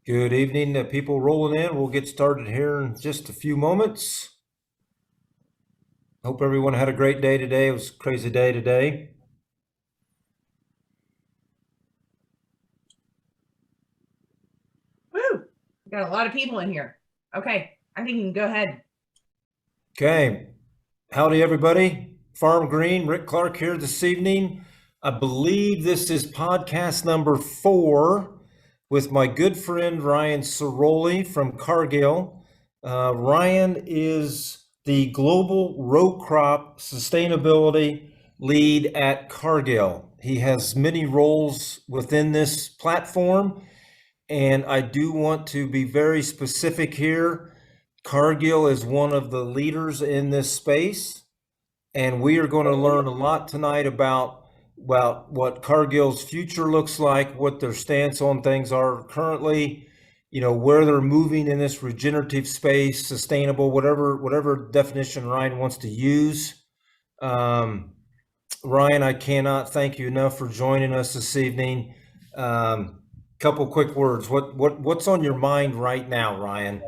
Good evening, people rolling in. We'll get started here in just a few moments. Hope everyone had a great day today. It was a crazy day today. Woo! We got a lot of people in here. Okay, I think you can go ahead. Okay. Howdy, everybody. Farm Green, Rick Clark here this evening. I believe this is podcast number 4 with my good friend Ryan Sirolli from Cargill. Ryan is the Global Row Crop Sustainability Lead at Cargill. He has many roles within this platform, and I do want to be very specific here. Cargill is one of the leaders in this space, and we are going to learn a lot tonight about what Cargill's future looks like, what their stance on things are currently, where they're moving in this regenerative space, sustainable, whatever definition Ryan wants to use. Ryan, I cannot thank you enough for joining us this evening. Couple quick words. What's on your mind right now, Ryan?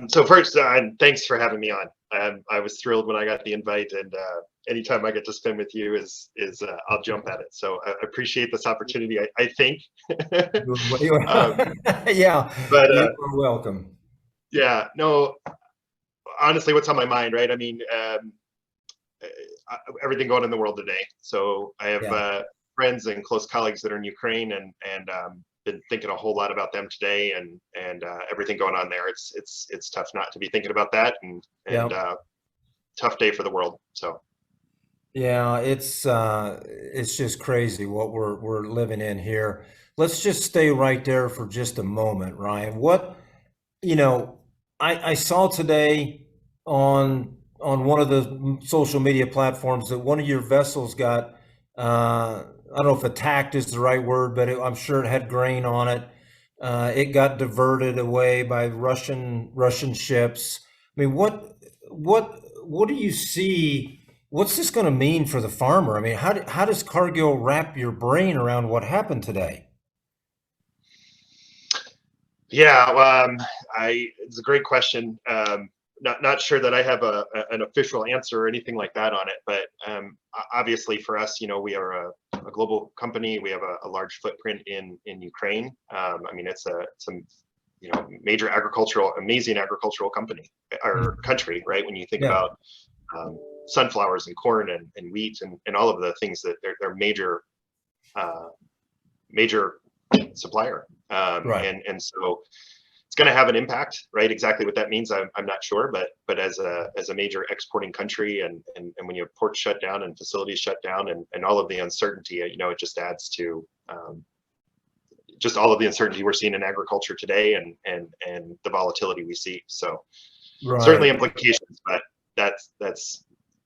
So first, thanks for having me on. I was thrilled when I got the invite, and anytime I get to spend with you is I'll jump at it. So I appreciate this opportunity. I think. Yeah, but you're welcome. Yeah, no. Honestly, what's on my mind, right? I mean, everything going on in the world today. So I have friends and close colleagues that are in Ukraine, and been thinking a whole lot about them today, and everything going on there. It's tough not to be thinking about that, and tough day for the world. So yeah, it's just crazy what we're living in here. Let's just stay right there for just a moment, Ryan. I saw today on one of the social media platforms that one of your vessels got I don't know if attacked is the right word, but I'm sure it had grain on it. It got diverted away by Russian ships. I mean, what do you see? What's this going to mean for the farmer? I mean, how does Cargill wrap your brain around what happened today? Yeah, it's a great question. Not sure that I have an official answer or anything like that on it, but obviously for us, we are a global company. We have a large footprint in Ukraine. I mean, it's some major amazing agricultural company or country, right? When you think about sunflowers and corn and wheat and all of the things that they're major supplier, right. and so it's going to have an impact, right? Exactly what that means, I'm not sure, but as a major exporting country, and when you have ports shut down and facilities shut down, and all of the uncertainty, it just adds to just all of the uncertainty we're seeing in agriculture today, and the volatility we see. So certainly implications, but that's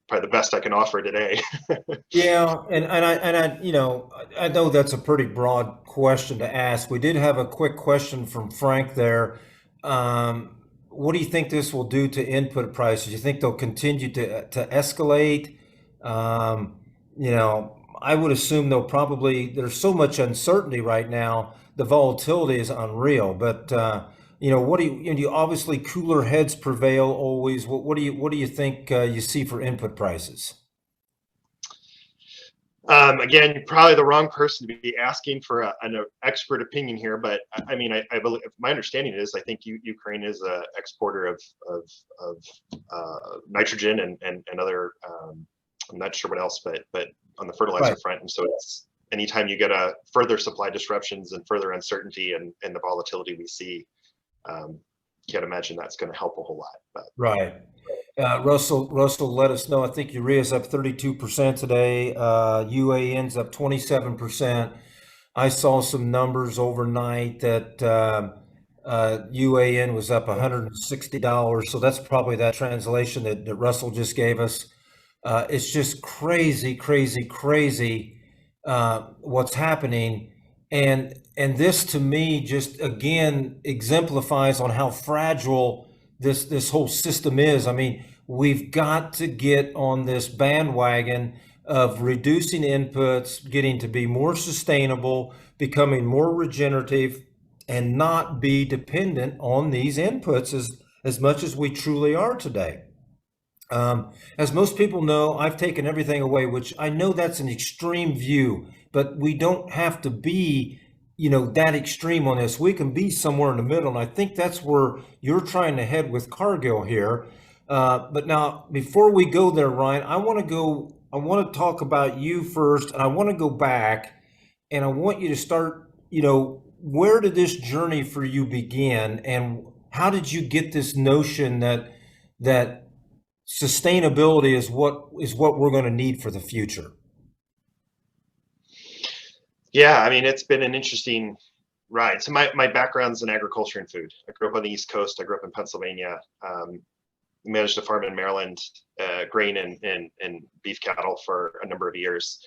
probably the best I can offer today. Yeah, and I know that's a pretty broad question to ask. We did have a quick question from Frank there. What do you think this will do to input prices? You think they'll continue to escalate? I would assume there's so much uncertainty right now, the volatility is unreal. But what do you obviously cooler heads prevail always. What do you think you see for input prices? Again, probably the wrong person to be asking for an expert opinion here, but I mean, I believe my understanding is I think Ukraine is an exporter of nitrogen and other. I'm not sure what else, but on the fertilizer front, and so it's anytime you get a further supply disruptions and further uncertainty and the volatility we see, can't imagine that's going to help a whole lot. But. Right. Russell let us know. I think urea's up 32% today. UAN's up 27%. I saw some numbers overnight that UAN was up $160. So that's probably that translation that Russell just gave us. It's just crazy what's happening. And this to me just again exemplifies on how fragile this whole system is. I mean, we've got to get on this bandwagon of reducing inputs, getting to be more sustainable, becoming more regenerative, and not be dependent on these inputs as much as we truly are today. As most people know, I've taken everything away, which I know that's an extreme view, but we don't have to be, that extreme on this. We can be somewhere in the middle, and I think that's where you're trying to head with Cargill here. But now, before we go there, Ryan, I want to talk about you first, and I want to go back, and I want you to start, where did this journey for you begin, and how did you get this notion that sustainability is what we're going to need for the future? Yeah, I mean, it's been an interesting ride. So my background's in agriculture and food. I grew up on the East Coast. I grew up in Pennsylvania. Managed a farm in Maryland, grain and beef cattle for a number of years.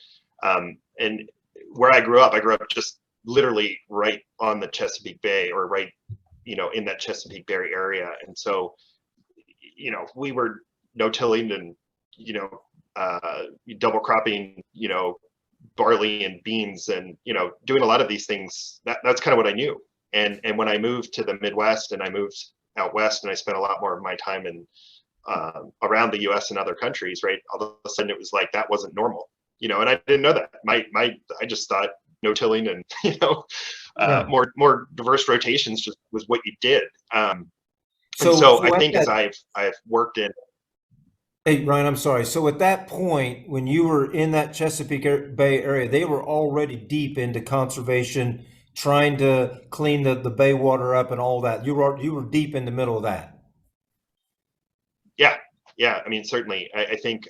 And where I grew up just literally right on the Chesapeake Bay, or right, in that Chesapeake Bay area. And so, we were no-tilling and, double cropping, barley and beans, and, doing a lot of these things. That's kind of what I knew. And when I moved to the Midwest and I moved out west, and I spent a lot more of my time in around the U.S. and other countries, right? All of a sudden it was like that wasn't normal, and I didn't know that. I just thought no-tilling and more diverse rotations just was what you did. So I think as I've worked in. Hey, Ryan, I'm sorry. So at that point, when you were in that Chesapeake Bay area, they were already deep into conservation, trying to clean the bay water up and all that. You were deep in the middle of that. Yeah. I mean, certainly. I think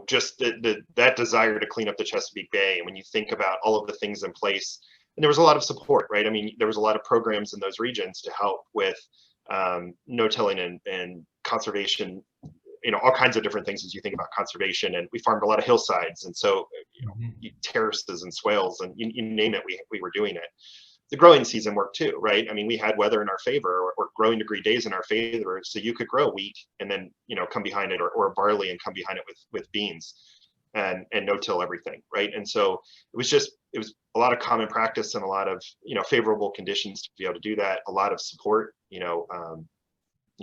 just that desire to clean up the Chesapeake Bay, and when you think about all of the things in place, and there was a lot of support, right? I mean, there was a lot of programs in those regions to help with no-tilling and conservation. All kinds of different things as you think about conservation. And we farmed a lot of hillsides, and so terraces and swales, and you name it, we were doing it. The growing season worked too, right? I mean, we had weather in our favor, or growing degree days in our favor, so you could grow wheat and then come behind it, or barley and come behind it with beans, and no-till everything, right? And so it was a lot of common practice and a lot of favorable conditions to be able to do that. A lot of support,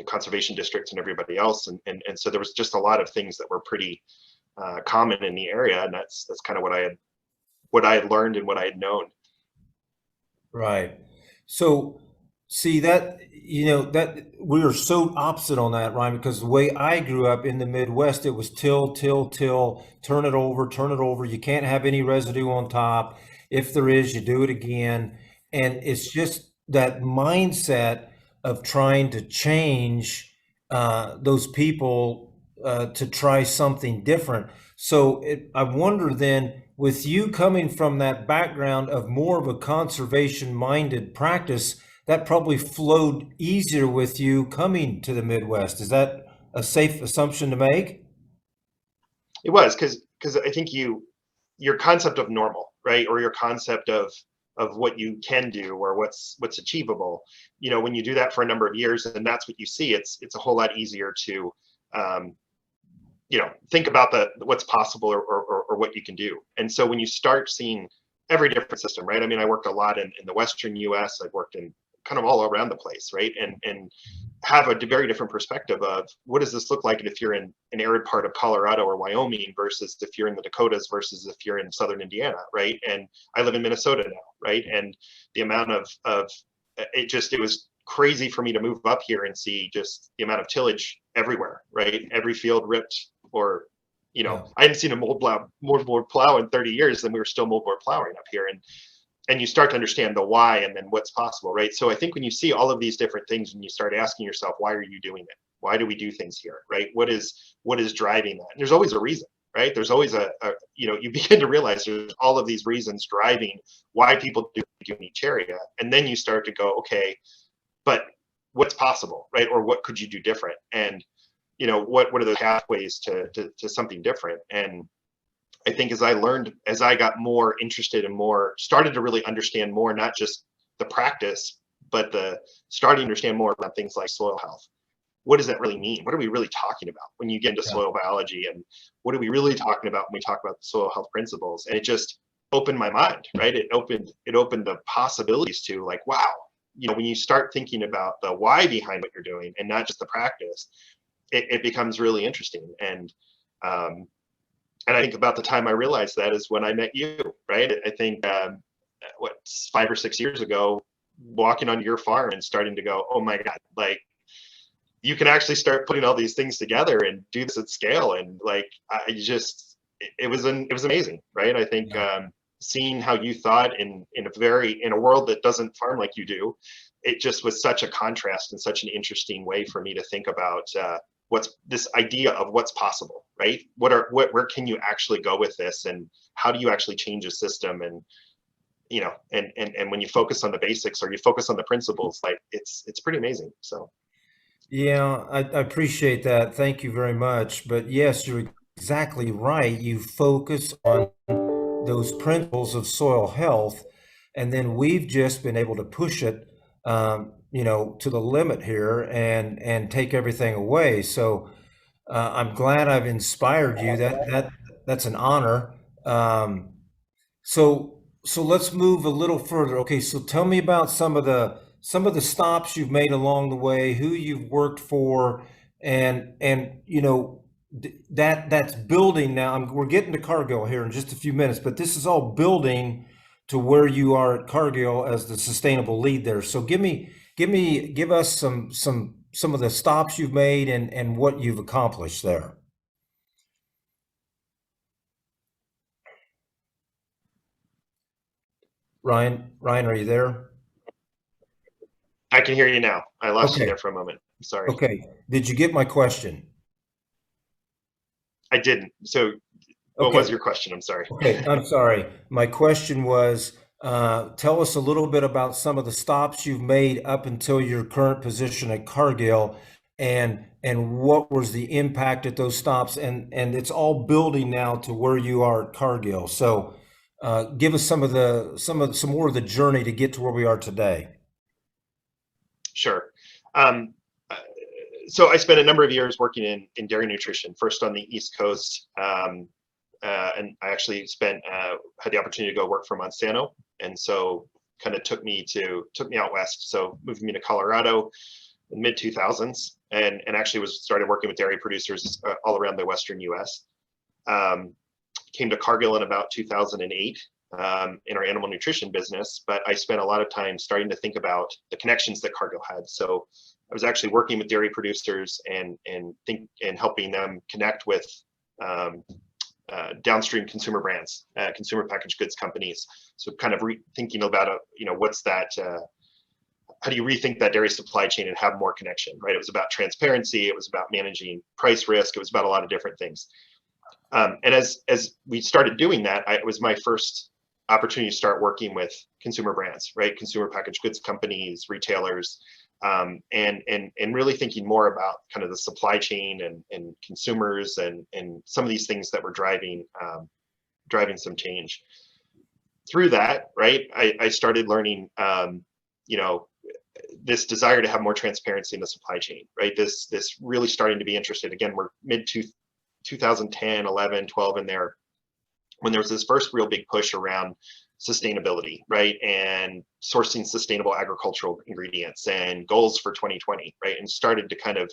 conservation districts and everybody else, and so there was just a lot of things that were pretty common in the area, and that's kind of what I had learned and what I had known. Right. So see that that we are so opposite on that, Ryan, because the way I grew up in the Midwest, it was till, turn it over. You can't have any residue on top. If there is, you do it again. And it's just that mindset of trying to change those people to try something different. So I wonder then, with you coming from that background of more of a conservation-minded practice, that probably flowed easier with you coming to the Midwest. Is that a safe assumption to make? It was, because I think your concept of normal, right, or your concept of what you can do, or what's achievable, when you do that for a number of years, and that's what you see, it's a whole lot easier to think about what's possible, or what you can do. And so when you start seeing every different system, right? I mean, I worked a lot in the Western US. I've worked in kind of all around the place, right? And have a very different perspective of what does this look like if you're in an arid part of Colorado or Wyoming, versus if you're in the Dakotas, versus if you're in southern Indiana, right? And I live in Minnesota now, right? And the amount of it was crazy for me to move up here and see just the amount of tillage everywhere, right? Every field ripped, or I hadn't seen a moldboard plow in 30 years, and we were still moldboard plowing up here. And you start to understand the why, and then what's possible, right? So I think when you see all of these different things, and you start asking yourself, why are you doing it? Why do we do things here, right? What is driving that? And there's always a reason, right? There's always you begin to realize there's all of these reasons driving why people do in each area. And then you start to go, okay, but what's possible, right? Or what could you do different? And what are the pathways to something different? And I think as I got more interested and started to really understand more, not just the practice, but starting to understand more about things like soil health. What does that really mean? What are we really talking about when you get into soil biology? And what are we really talking about when we talk about the soil health principles? And opened my mind, right? It opened the possibilities to like, wow, when you start thinking about the why behind what you're doing and not just the practice, it becomes really interesting. And I think about the time I realized that is when I met you, right? I think, 5 or 6 years ago, walking onto your farm and starting to go, oh my God, like you can actually start putting all these things together and do this at scale. And like, it was amazing, right? I think, seeing how you thought in a world that doesn't farm like you do, it just was such a contrast and such an interesting way for me to think about, what's this idea of what's possible, right? Where can you actually go with this, and how do you actually change a system? And and when you focus on the basics or you focus on the principles, like it's pretty amazing. So Yeah, I appreciate that. Thank you very much. But yes, you're exactly right. You focus on those principles of soil health, and then we've just been able to push it, to the limit here and take everything away. So I'm glad I've inspired you. That's an honor. Um, so let's move a little further. Okay, so tell me about some of the stops you've made along the way, who you've worked for, and that's building now. We're getting to Cargill here in just a few minutes, but this is all building to where you are at Cargill as the sustainable lead there. So give us some of the stops you've made and what you've accomplished there. Ryan, are you there? I can hear you now. I lost you Okay. there for a moment. I'm sorry. Okay. Did you get my question? I didn't. So what Okay. was your question? I'm sorry. Okay. I'm sorry. My question was, tell us a little bit about some of the stops you've made up until your current position at Cargill, and what was the impact at those stops, and it's all building now to where you are at Cargill. So, give us some more of the journey to get to where we are today. Sure. Um, so I spent a number of years working in dairy nutrition, first on the East Coast, and I actually had the opportunity to go work for Monsanto, and so kind of took me out west. So moved me to Colorado in mid 2000s, and actually started working with dairy producers all around the Western U.S. Came to Cargill in about 2008. In our animal nutrition business, but I spent a lot of time starting to think about the connections that Cargill had. So I was actually working with dairy producers and helping them connect with downstream consumer brands, consumer packaged goods companies. So kind of thinking about what's that? How do you rethink that dairy supply chain and have more connection? Right? It was about transparency. It was about managing price risk. It was about a lot of different things. And as we started doing that, it was my first opportunity to start working with consumer brands, right? Consumer packaged goods companies, retailers, and really thinking more about kind of the supply chain and consumers and some of these things that were driving some change. Through that, right, I started learning, this desire to have more transparency in the supply chain, right? This really starting to be interested. Again, we're mid 2010, 11, 12 in there, when there was this first real big push around sustainability, right? And sourcing sustainable agricultural ingredients and goals for 2020, right? And started to kind of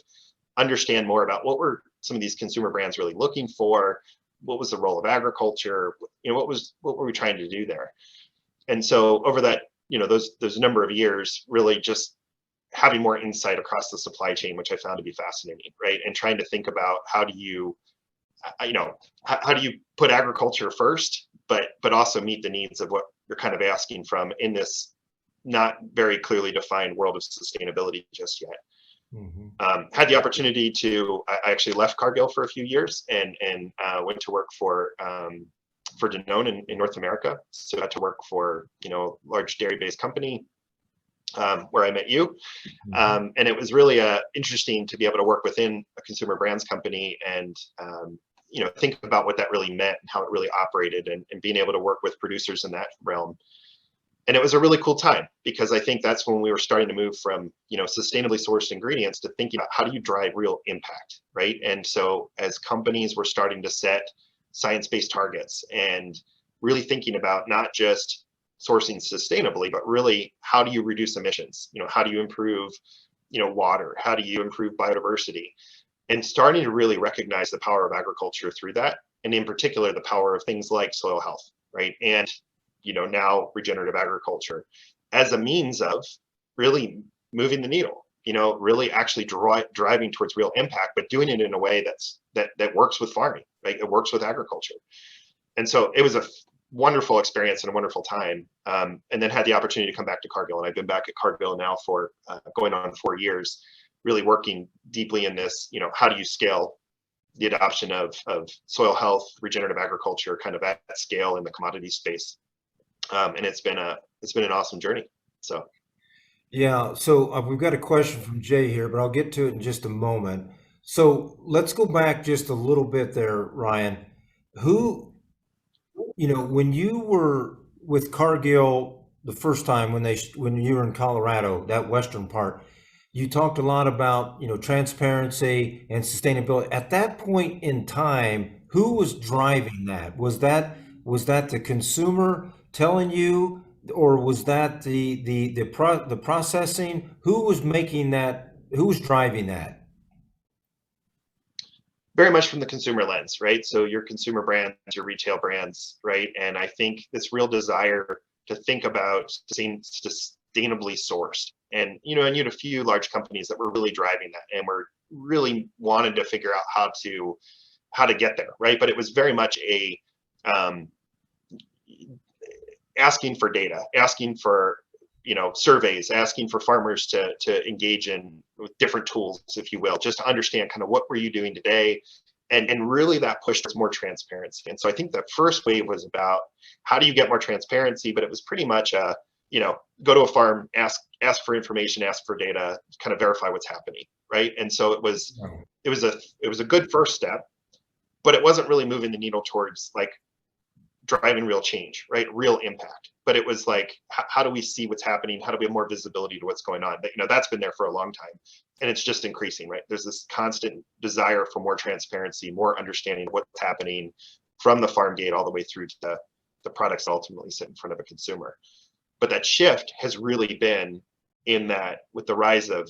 understand more about what were some of these consumer brands really looking for, what was the role of agriculture, what were we trying to do there? And so over that, those number of years, really just having more insight across the supply chain, which I found to be fascinating, right? And trying to think about how do you put agriculture first, but also meet the needs of what you're kind of asking from in this not very clearly defined world of sustainability just yet. Mm-hmm. Had the opportunity I actually left Cargill for a few years and went to work for Danone in North America. So I had to work for large dairy-based company where I met you, and it was really interesting to be able to work within a consumer brands company and think about what that really meant and how it really operated, and being able to work with producers in that realm. And it was a really cool time because I think that's when we were starting to move from sustainably sourced ingredients to thinking about how do you drive real impact, right? And so as companies were starting to set science-based targets and really thinking about not just sourcing sustainably, but really how do you reduce emissions? How do you improve, water? How do you improve biodiversity? And starting to really recognize the power of agriculture through that, and in particular, the power of things like soil health, right? And, now regenerative agriculture as a means of really moving the needle, really actually driving towards real impact, but doing it in a way that works with farming, right? It works with agriculture. And so it was a wonderful experience and a wonderful time. And then had the opportunity to come back to Cargill. And I've been back at Cargill now for going on 4 years, really working deeply in this, how do you scale the adoption of soil health, regenerative agriculture kind of at scale in the commodity space. And it's been an awesome journey. So. Yeah, so we've got a question from Jay here, but I'll get to it in just a moment. So let's go back just a little bit there, Ryan. When you were with Cargill the first time, when you were in Colorado, that western part, you talked a lot about, transparency and sustainability. At that point in time, who was driving that? Was that the consumer telling you, or was that the processing? Who was making that? Who was driving that? Very much from the consumer lens, right? So your consumer brands, your retail brands, right? And I think this real desire to think about sustainably sourced. And, you had a few large companies that were really driving that and were really wanted to figure out how to get there, right? But it was very much a asking for data, asking for surveys, asking for farmers to engage in with different tools, if you will, just to understand kind of what were you doing today, and really that pushed us more transparency. And so I think the first wave was about how do you get more transparency, but it was pretty much go to a farm, ask for information, ask for data, kind of verify what's happening, right? And so it was a good first step, but it wasn't really moving the needle towards like driving real change, right? Real impact. But it was like, how do we see what's happening? How do we have more visibility to what's going on? But, that's been there for a long time, and it's just increasing, right? There's this constant desire for more transparency, more understanding of what's happening from the farm gate all the way through to the products that ultimately sit in front of a consumer. But that shift has really been in that with the rise of,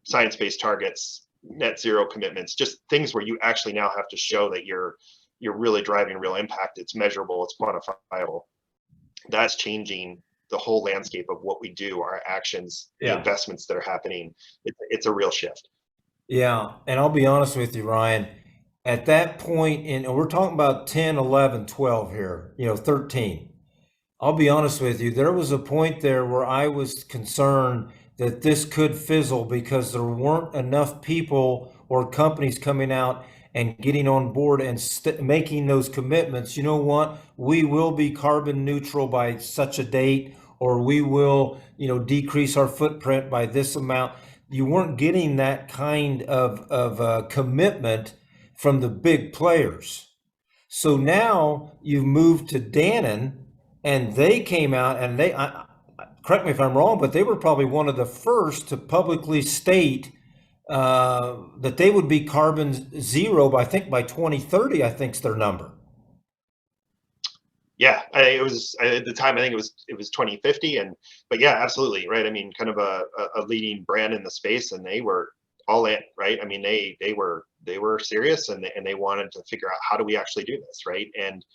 science-based targets, net zero commitments, just things where you actually now have to show that you're really driving real impact. It's measurable, it's quantifiable. That's changing the whole landscape of what we do, our actions, the investments that are happening. It's a real shift. Yeah, and I'll be honest with you, Ryan, at that point and we're talking about 10, 11, 12 here, 13. I'll be honest with you, there was a point there where I was concerned that this could fizzle because there weren't enough people or companies coming out and getting on board and making those commitments. You know what? We will be carbon neutral by such a date, or we will, decrease our footprint by this amount. You weren't getting that kind of commitment from the big players. So now you've moved to Dannon, and they came out and correct me if I'm wrong, but they were probably one of the first to publicly state that they would be carbon zero by 2030, I think's their number. Yeah, it was at the time, I think it was 2050, but yeah, absolutely, right? I mean, kind of a leading brand in the space, and they were all in, right? I mean, they were serious, and they wanted to figure out how do we actually do this, right? And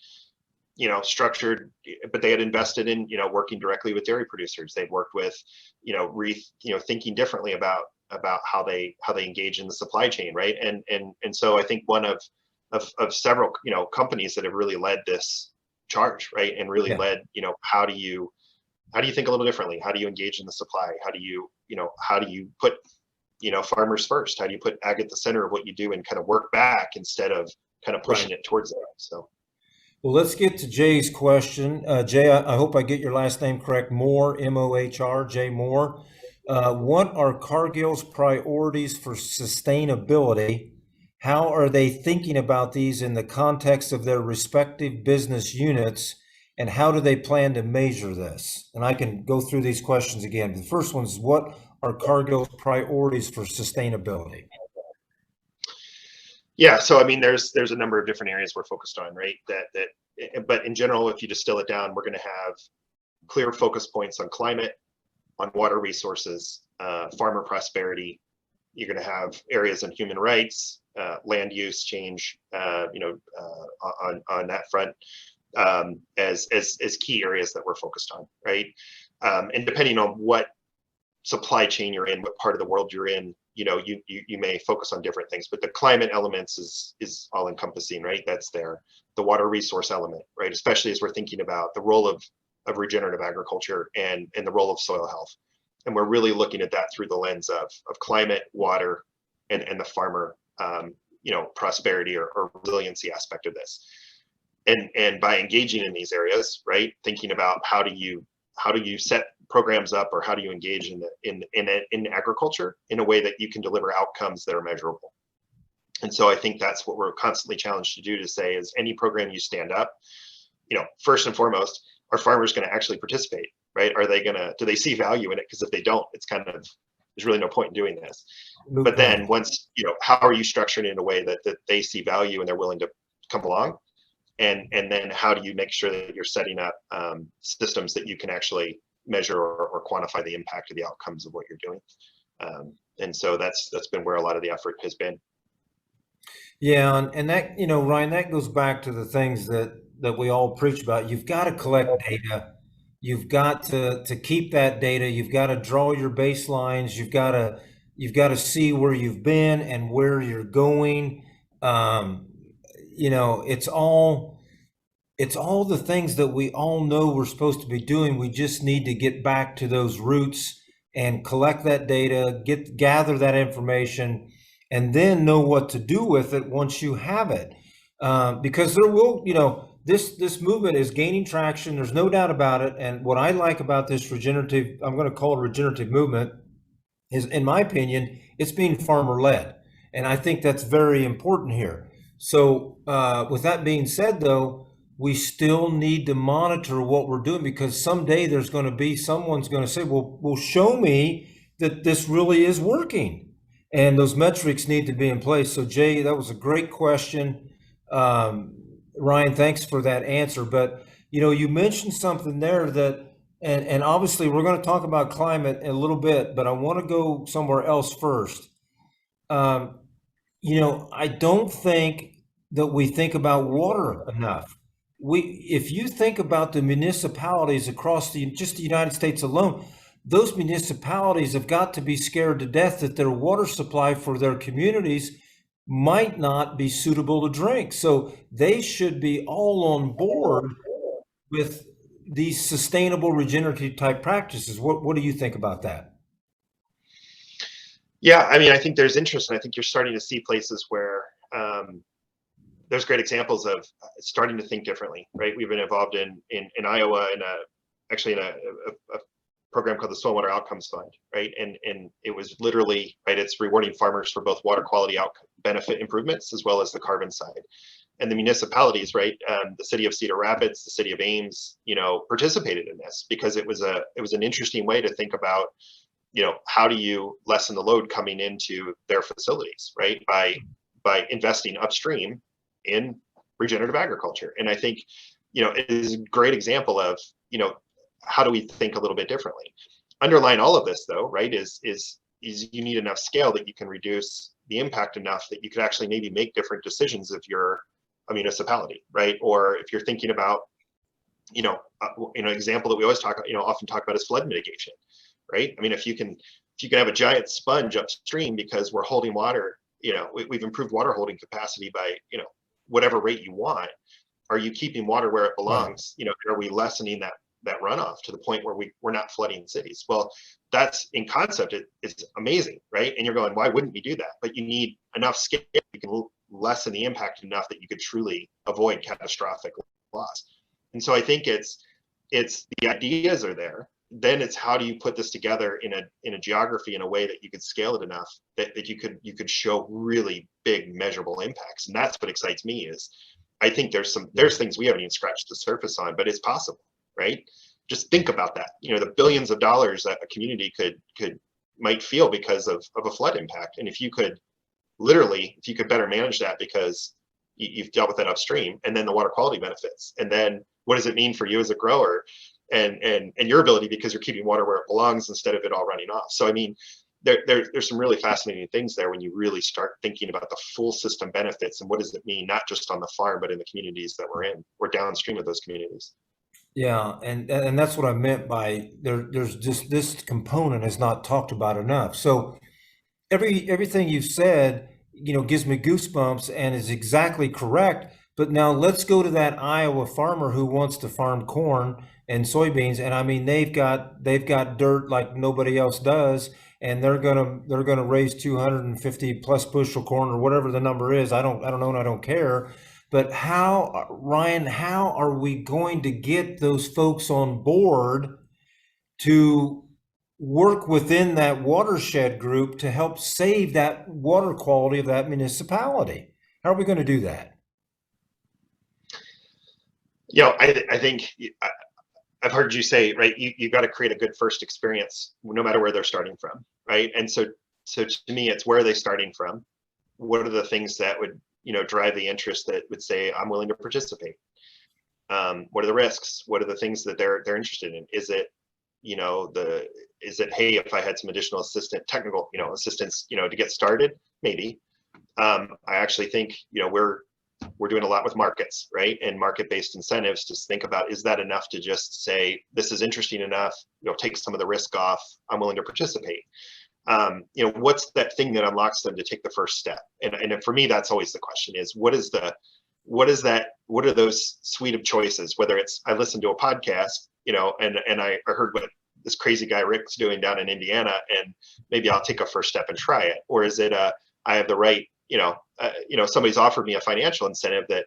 structured, but they had invested in working directly with dairy producers. They'd worked with thinking differently about how they engage in the supply chain, right? And so I think one of several companies that have really led this charge, right? And really led how do you think a little differently? How do you engage in the supply? How do you put farmers first? How do you put ag at the center of what you do and kind of work back instead of kind of pushing it towards them? So. Well, let's get to Jay's question. Jay, I hope I get your last name correct. Moore, M-O-H-R, Jay Moore. What are Cargill's priorities for sustainability? How are they thinking about these in the context of their respective business units? And how do they plan to measure this? And I can go through these questions again. The first one is, what are Cargill's priorities for sustainability? Yeah, so I mean, there's a number of different areas we're focused on, right? That but in general, if you distill it down, we're going to have clear focus points on climate, on water resources, farmer prosperity. You're going to have areas on human rights, land use change, on that front, as key areas that we're focused on, right? And depending on what supply chain you're in, what part of the world you're in, you may focus on different things, but the climate elements is all encompassing, right? That's there. The water resource element, right? Especially as we're thinking about the role of regenerative agriculture and the role of soil health. And we're really looking at that through the lens of climate, water, and the farmer, prosperity or resiliency aspect of this. And by engaging in these areas, right? Thinking about how do you set programs up, or how do you engage in agriculture in a way that you can deliver outcomes that are measurable. And so I think that's what we're constantly challenged to do, to say is any program you stand up, first and foremost, are farmers going to actually participate, right? Do they see value in it? Because if they don't, it's kind of, there's really no point in doing this. But then once, how are you structuring it in a way that they see value and they're willing to come along? And then how do you make sure that you're setting up systems that you can actually measure or quantify the impact of the outcomes of what you're doing? And so that's been where a lot of the effort has been. Yeah, and that, Ryan, that goes back to the things that we all preach about. You've got to collect data. You've got to keep that data. You've got to draw your baselines. You've got to see where you've been and where you're going. It's all the things that we all know we're supposed to be doing. We just need to get back to those roots and collect that data, gather that information, and then know what to do with it once you have it. Because there will, this movement is gaining traction. There's no doubt about it. And what I like about this regenerative, I'm going to call it regenerative movement, is, in my opinion, it's being farmer led. And I think that's very important here. So with that being said, though, we still need to monitor what we're doing, because someday there's going to be someone's going to say, well, show me that this really is working. And those metrics need to be in place. So Jay, that was a great question. Ryan, thanks for that answer. But, you mentioned something there that, and obviously we're going to talk about climate in a little bit, but I want to go somewhere else first. I don't think that we think about water enough. If you think about the municipalities across just the United States alone, those municipalities have got to be scared to death that their water supply for their communities might not be suitable to drink. So they should be all on board with these sustainable regenerative type practices. What do you think about that? Yeah, I think there's interest, and I think you're starting to see places where there's great examples of starting to think differently, right? We've been involved in Iowa in a program called the Stormwater Outcomes Fund, right? And it was literally, right, it's rewarding farmers for both water quality benefit improvements as well as the carbon side. And the municipalities, right, the city of Cedar Rapids, the city of Ames, participated in this because it was an interesting way to think about, how do you lessen the load coming into their facilities, right? By investing upstream in regenerative agriculture. And I think, it is a great example of, how do we think a little bit differently? Underlying all of this, though, right, is you need enough scale that you can reduce the impact enough that you could actually maybe make different decisions if you're a municipality, right? Or if you're thinking about, an example that we always often talk about is flood mitigation, right? If you can have a giant sponge upstream because we're holding water, we've improved water holding capacity by, whatever rate you want. Are you keeping water where it belongs? Are we lessening that runoff to the point where we're not flooding cities? Well, that's in concept, it's amazing, right? And you're going, why wouldn't we do that? But you need enough scale, you can lessen the impact enough that you could truly avoid catastrophic loss. And so I think it's the ideas are there. Then it's how do you put this together in a geography in a way that you could scale it enough that you could show really big measurable impacts. And that's what excites me is I think there's things we haven't even scratched the surface on, but it's possible, right? Just think about that. The billions of dollars that a community might feel because of a flood impact. And if you could better manage that because you've dealt with that upstream, and then the water quality benefits, and then what does it mean for you as a grower, and your ability, because you're keeping water where it belongs instead of it all running off. So I mean, there's some really fascinating things there when you really start thinking about the full system benefits and what does it mean, not just on the farm, but in the communities that we're in, or downstream of those communities. Yeah, and that's what I meant by there's just this component is not talked about enough. So everything you've said, gives me goosebumps and is exactly correct. But now let's go to that Iowa farmer who wants to farm corn and soybeans, and I mean they've got dirt like nobody else does, and they're gonna raise 250 plus bushel corn or whatever the number is. I don't know and I don't care. But how, Ryan, how are we going to get those folks on board to work within that watershed group to help save that water quality of that municipality? How are we going to do that? I think I've heard you say, right, you got to create a good first experience no matter where they're starting from, right? And so to me, it's where are they starting from? What are the things that would drive the interest that would say I'm willing to participate? What are the risks? What are the things that they're interested in? Is it hey, if I had some additional technical assistance to get started, maybe. I actually think we're doing a lot with markets, right, and market-based incentives to think about, is that enough to just say this is interesting enough, take some of the risk off, I'm willing to participate. What's that thing that unlocks them to take the first step? And for me, that's always the question: is what are those suite of choices? Whether it's I listened to a podcast, and I heard what this crazy guy Rick's doing down in Indiana, and maybe I'll take a first step and try it. Or is it I have the right, somebody's offered me a financial incentive that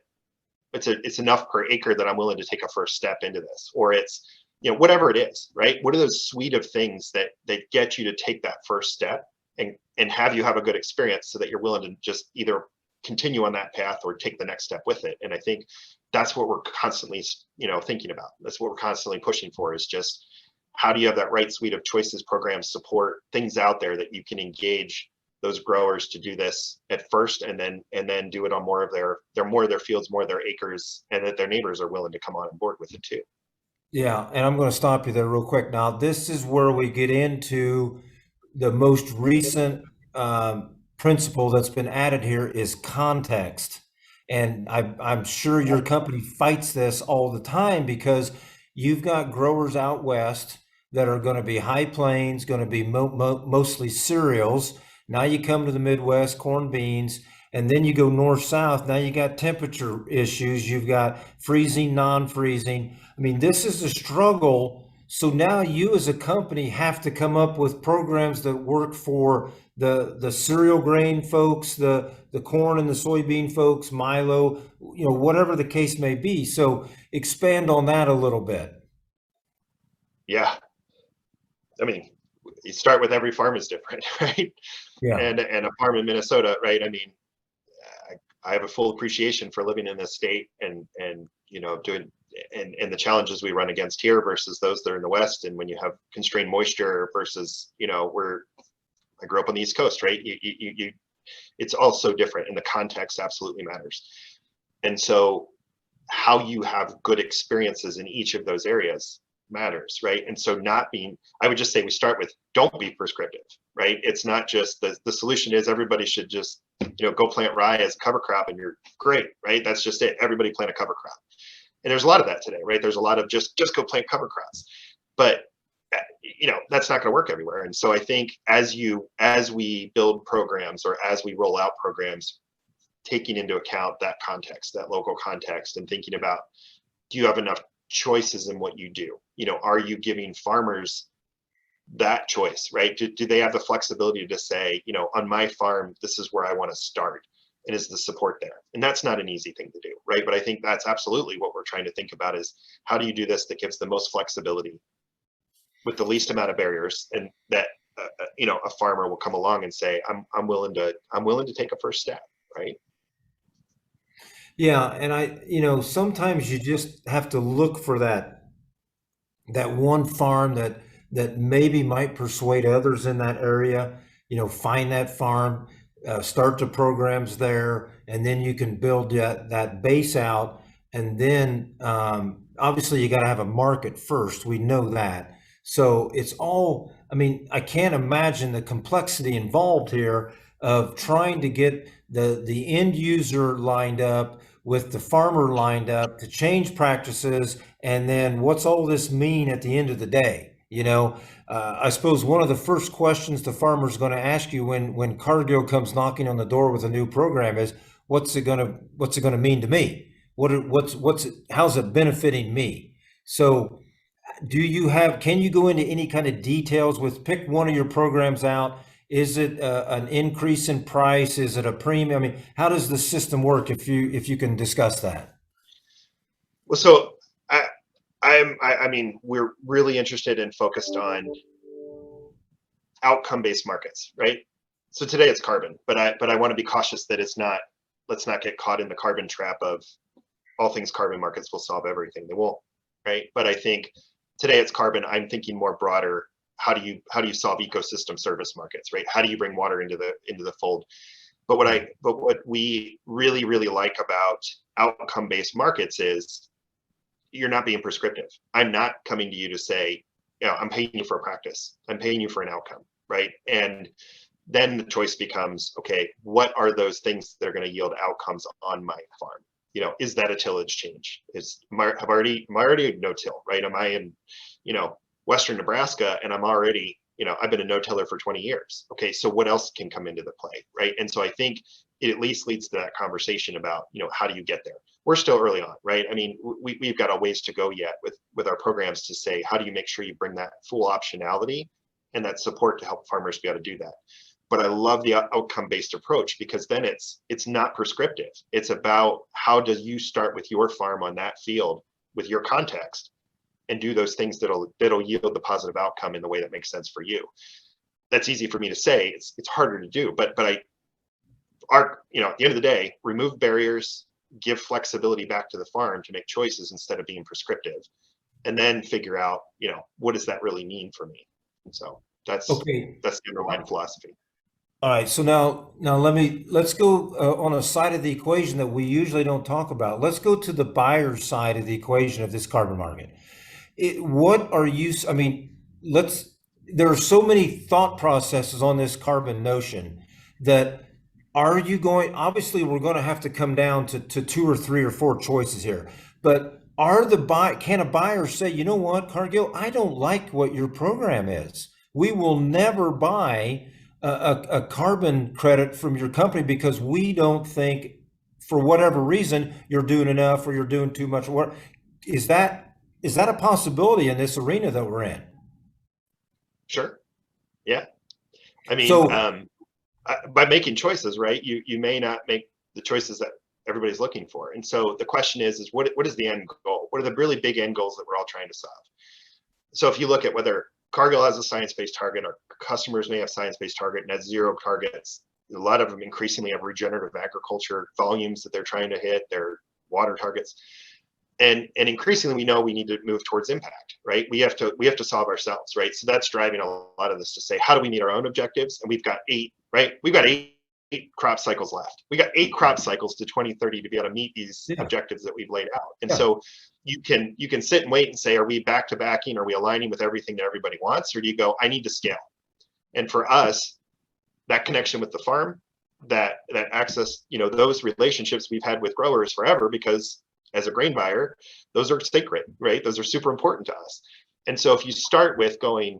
it's enough per acre that I'm willing to take a first step into this, or it's whatever it is, right? What are those suite of things that get you to take that first step and have you have a good experience so that you're willing to just either continue on that path or take the next step with it? And I think that's what we're constantly, thinking about. That's what we're constantly pushing for, is just how do you have that right suite of choices, programs, support, things out there that you can engage those growers to do this at first, and then do it on more of their fields, more of their acres, and that their neighbors are willing to come on board with it too. Yeah, and I'm going to stop you there real quick. Now, this is where we get into the most recent principle that's been added here is context. And I'm sure your company fights this all the time, because you've got growers out west that are going to be high plains, going to be mostly cereals. Now you come to the Midwest, corn, beans, and then you go north south. Now you got temperature issues. You've got freezing, non-freezing. I mean, this is a struggle. So now you as a company have to come up with programs that work for the cereal grain folks, the corn and the soybean folks, milo, whatever the case may be. So expand on that a little bit. Yeah. I mean, you start with every farm is different, right? Yeah. And a farm in Minnesota, right? I mean, I have a full appreciation for living in this state and doing and the challenges we run against here versus those that are in the West. And when you have constrained moisture versus, I grew up on the East Coast, right? It's all so different, and the context absolutely matters. And so how you have good experiences in each of those areas matters, right? And so I would just say we start with, don't be prescriptive, right? It's not just the solution is everybody should just, go plant rye as a cover crop and you're great, right? That's just it. Everybody plant a cover crop. And there's a lot of that today, right? There's a lot of just go plant cover crops, but that's not going to work everywhere. And so I think as we build programs or as we roll out programs, taking into account that context, that local context, and thinking about, do you have enough choices in what you do? Are you giving farmers that choice, right? Do they have the flexibility to say, on my farm, this is where I want to start? And is the support there? And that's not an easy thing to do, right? But I think that's absolutely what we're trying to think about, is how do you do this that gives the most flexibility with the least amount of barriers, and that a farmer will come along and say, I'm willing to take a first step, right? Yeah, and sometimes you just have to look for that one farm that maybe might persuade others in that area. Find that farm, start the programs there, and then you can build that base out. And then obviously you got to have a market first. We know that. So it's all, I mean, I can't imagine the complexity involved here of trying to get the end user lined up with the farmer lined up to change practices. And then what's all this mean at the end of the day? I suppose one of the first questions the farmer's going to ask you when Cargill comes knocking on the door with a new program is, what's it going to mean to me? How's it benefiting me? So can you go into any kind of details pick one of your programs out? Is it an increase in price? Is it a premium? I mean, how does the system work if you can discuss that? Well, so I mean, we're really interested and focused on outcome-based markets, right? So today it's carbon, but I want to be cautious that let's not get caught in the carbon trap of all things carbon markets will solve everything. They won't, right? But I think today it's carbon. I'm thinking more broader. How do you solve ecosystem service markets, right? How do you bring water into the fold? But what we really, really like about outcome-based markets is you're not being prescriptive. I'm not coming to you to say, I'm paying you for a practice. I'm paying you for an outcome, right? And then the choice becomes, okay, what are those things that are going to yield outcomes on my farm? Is that a tillage change? Am I already no-till, right? Am I in, Western Nebraska and I'm already, I've been a no-tiller for 20 years. Okay, so what else can come into the play, right? And so I think it at least leads to that conversation about, how do you get there? We're still early on, right? I mean, we've got a ways to go yet with our programs to say, how do you make sure you bring that full optionality and that support to help farmers be able to do that? But I love the outcome-based approach because then it's not prescriptive. It's about how do you start with your farm on that field with your context and do those things that'll yield the positive outcome in the way that makes sense for you. That's easy for me to say. It's harder to do. But at the end of the day, remove barriers, give flexibility back to the farm to make choices instead of being prescriptive, and then figure out, what does that really mean for me? And so that's the underlying philosophy. All right, so now let's go on a side of the equation that we usually don't talk about. Let's go to the buyer's side of the equation of this carbon market. There are so many thought processes on this carbon notion that obviously we're going to have to come down to 2 or 3 or 4 choices here, but can a buyer say, you know what, Cargill, I don't like what your program is. We will never buy a carbon credit from your company because we don't think, for whatever reason, you're doing enough or you're doing too much work. Is that a possibility in this arena that we're in? Sure. Yeah. I mean, by making choices, right, you may not make the choices that everybody's looking for. And so the question is what is the end goal? What are the really big end goals that we're all trying to solve? So if you look at whether Cargill has a science-based target, our customers may have science-based target, net zero targets. A lot of them increasingly have regenerative agriculture volumes that they're trying to hit, their water targets. And increasingly we know we need to move towards impact, right? We have to solve ourselves, right? So that's driving a lot of this to say, how do we meet our own objectives? And we've got 8, right? We've got 8 crop cycles left. We got 8 crop cycles to 2030 to be able to meet these objectives that we've laid out. And so you can sit and wait and say, are we back to backing? Are we aligning with everything that everybody wants? Or do you go, I need to scale? And for us, that connection with the farm, that access, those relationships we've had with growers forever, because as a grain buyer, those are sacred, right? Those are super important to us. And so if you start with going,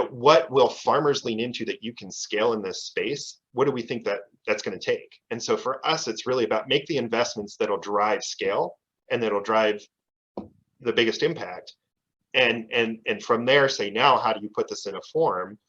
what will farmers lean into that you can scale in this space? What do we think that's going to take? And so for us, it's really about make the investments that'll drive scale and that'll drive the biggest impact. And from there say, now, how do you put this in a form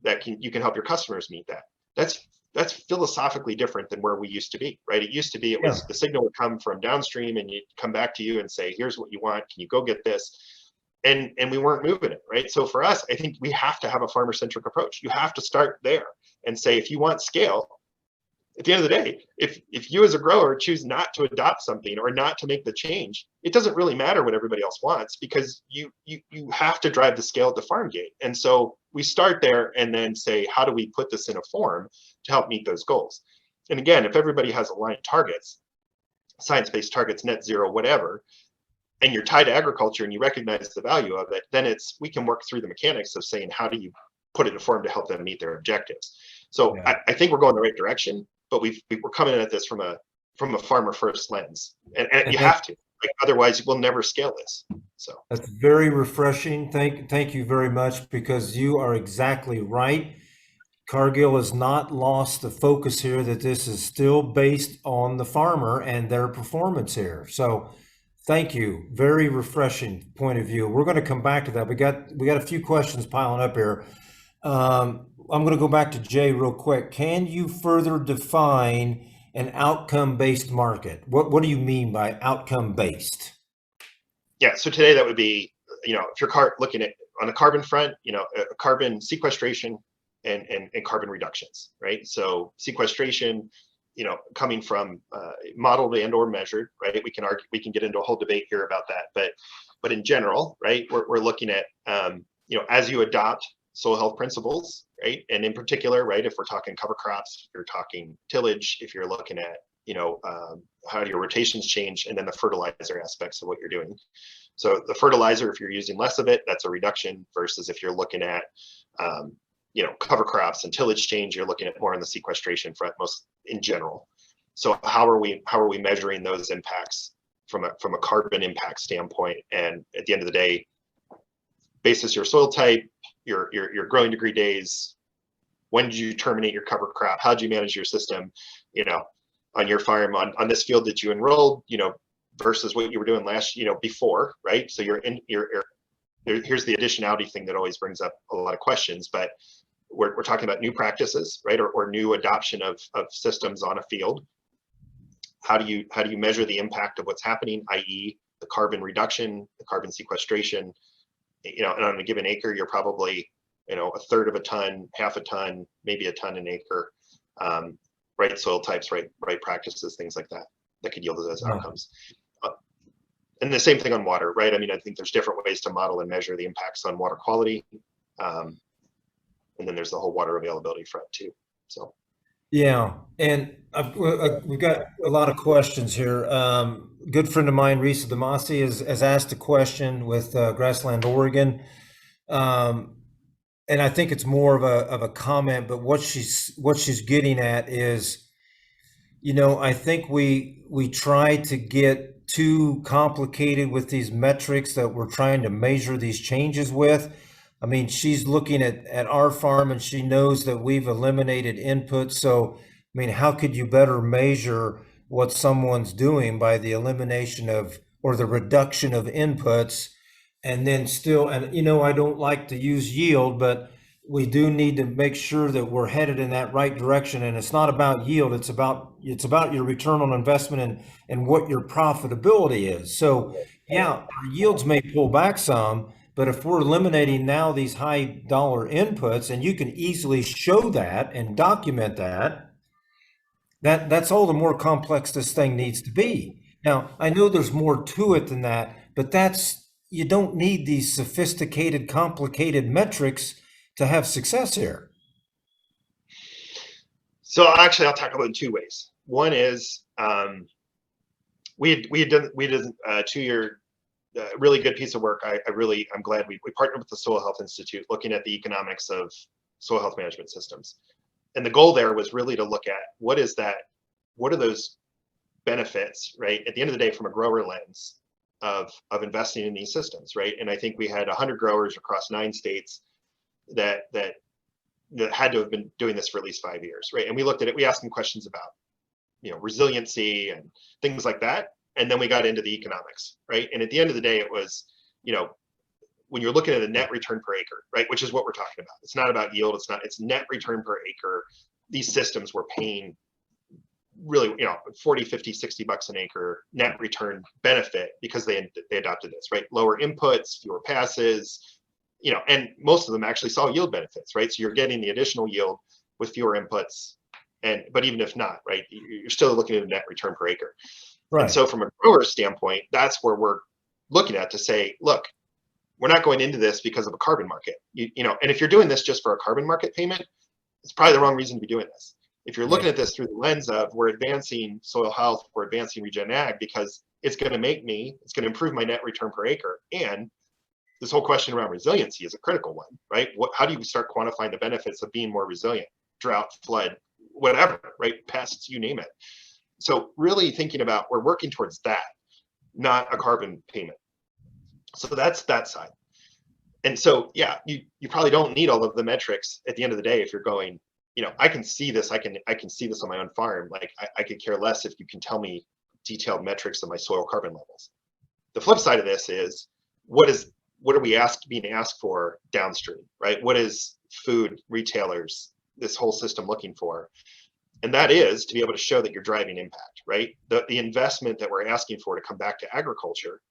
that you can help your customers meet that? That's philosophically different than where we used to be, right? It used to be, it was the signal would come from downstream and you'd come back to you and say, here's what you want. Can you go get this? And we weren't moving it, right? So for us, I think we have to have a farmer-centric approach. You have to start there and say, if you want scale, at the end of the day, if you as a grower choose not to adopt something or not to make the change, it doesn't really matter what everybody else wants, because you have to drive the scale at the farm gate. And so we start there and then say, how do we put this in a form to help meet those goals? And again, if everybody has aligned targets, science-based targets, net zero, whatever, and you're tied to agriculture and you recognize the value of it, then we can work through the mechanics of saying, how do you put it in a form to help them meet their objectives? So Yeah. I think we're going the right direction, but we're coming at this from a farmer first lens, and you have to, like, otherwise we'll never scale this. So That's very refreshing. Thank you very much, because you are exactly right. Cargill has not lost the focus here, that this is still based on the farmer and their performance here. So thank you. Very refreshing point of view. We're going to come back to that. We got a few questions piling up here. I'm going to go back to Jay real quick. Can you further define an outcome-based market? What do you mean by outcome-based? yeah, so today that would be, if you're looking at on the carbon front, carbon sequestration and carbon reductions, right? So sequestration, coming from modeled and or measured, right? We can get into a whole debate here about that, but in general, right, we're looking at, as you adopt soil health principles, right? And in particular, right, if we're talking cover crops, if you're talking tillage, if you're looking at, how do your rotations change, and then the fertilizer aspects of what you're doing. So the fertilizer, if you're using less of it, that's a reduction, versus if you're looking at, cover crops and tillage change, you're looking at more on the sequestration front, most in general. So how are we measuring those impacts from a carbon impact standpoint? And at the end of the day, basis your soil type, your growing degree days, when did you terminate your cover crop, how did you manage your system, on your farm, on this field that you enrolled, versus what you were doing last, before, right? So here's the additionality thing that always brings up a lot of questions, but we're talking about new practices, right? Or new adoption of systems on a field. How do you measure the impact of what's happening, i.e. the carbon reduction, the carbon sequestration, and on a given acre, you're probably, a third of a ton, half a ton, maybe a ton an acre, right soil types, right practices, things like that could yield those outcomes. And the same thing on water, right? I mean, I think there's different ways to model and measure the impacts on water quality. And then there's the whole water availability front too. So. Yeah, and we've got a lot of questions here. Good friend of mine, Risa Damasi, has asked a question with Grassland, Oregon. And I think it's more of a comment, but what she's getting at is, I think we try to get too complicated with these metrics that we're trying to measure these changes with. I mean, she's looking at our farm and she knows that we've eliminated inputs. So, I mean, how could you better measure what someone's doing by the elimination of, or the reduction of inputs? And then still, and I don't like to use yield, but we do need to make sure that we're headed in that right direction. And it's not about yield, it's about your return on investment and what your profitability is. So yeah, our yields may pull back some, but if we're eliminating now these high dollar inputs, and you can easily show that and document that's all the more complex this thing needs to be. Now, I know there's more to it than that, but you don't need these sophisticated, complicated metrics to have success here. So actually, I'll tackle it in two ways. One is we did a 2-year really good piece of work. I'm glad we partnered with the Soil Health Institute, looking at the economics of soil health management systems. And the goal there was really to look at what are those benefits, right? At the end of the day, from a grower lens of investing in these systems, right? And I think we had 100 growers across 9 states that had to have been doing this for at least 5 years, right? And we looked at it, we asked them questions about, resiliency and things like that. And then we got into the economics, right? And at the end of the day, it was, when you're looking at a net return per acre, right? Which is what we're talking about. It's not about yield. It's net return per acre. These systems were paying really, 40, 50, 60 bucks an acre net return benefit because they adopted this, right? Lower inputs, fewer passes, and most of them actually saw yield benefits, right? So you're getting the additional yield with fewer inputs But even if not, right, you're still looking at a net return per acre. Right. And so from a grower standpoint, that's where we're looking at to say, look, we're not going into this because of a carbon market. You know, and if you're doing this just for a carbon market payment, it's probably the wrong reason to be doing this. If you're looking at this through the lens of we're advancing soil health, we're advancing regen ag because it's going to improve my net return per acre. And this whole question around resiliency is a critical one, right? How do you start quantifying the benefits of being more resilient? Drought, flood, whatever, right? Pests, you name it. So really thinking about, we're working towards that, not a carbon payment. So that's that side. And so, yeah, you probably don't need all of the metrics at the end of the day if you're going, you know, I can see this, I can see this on my own farm. Like I could care less if you can tell me detailed metrics of my soil carbon levels. The flip side of this is, what are we being asked for downstream, right? What is food retailers, this whole system looking for? And that is to be able to show that you're driving impact, right? The investment that we're asking for to come back to agriculture,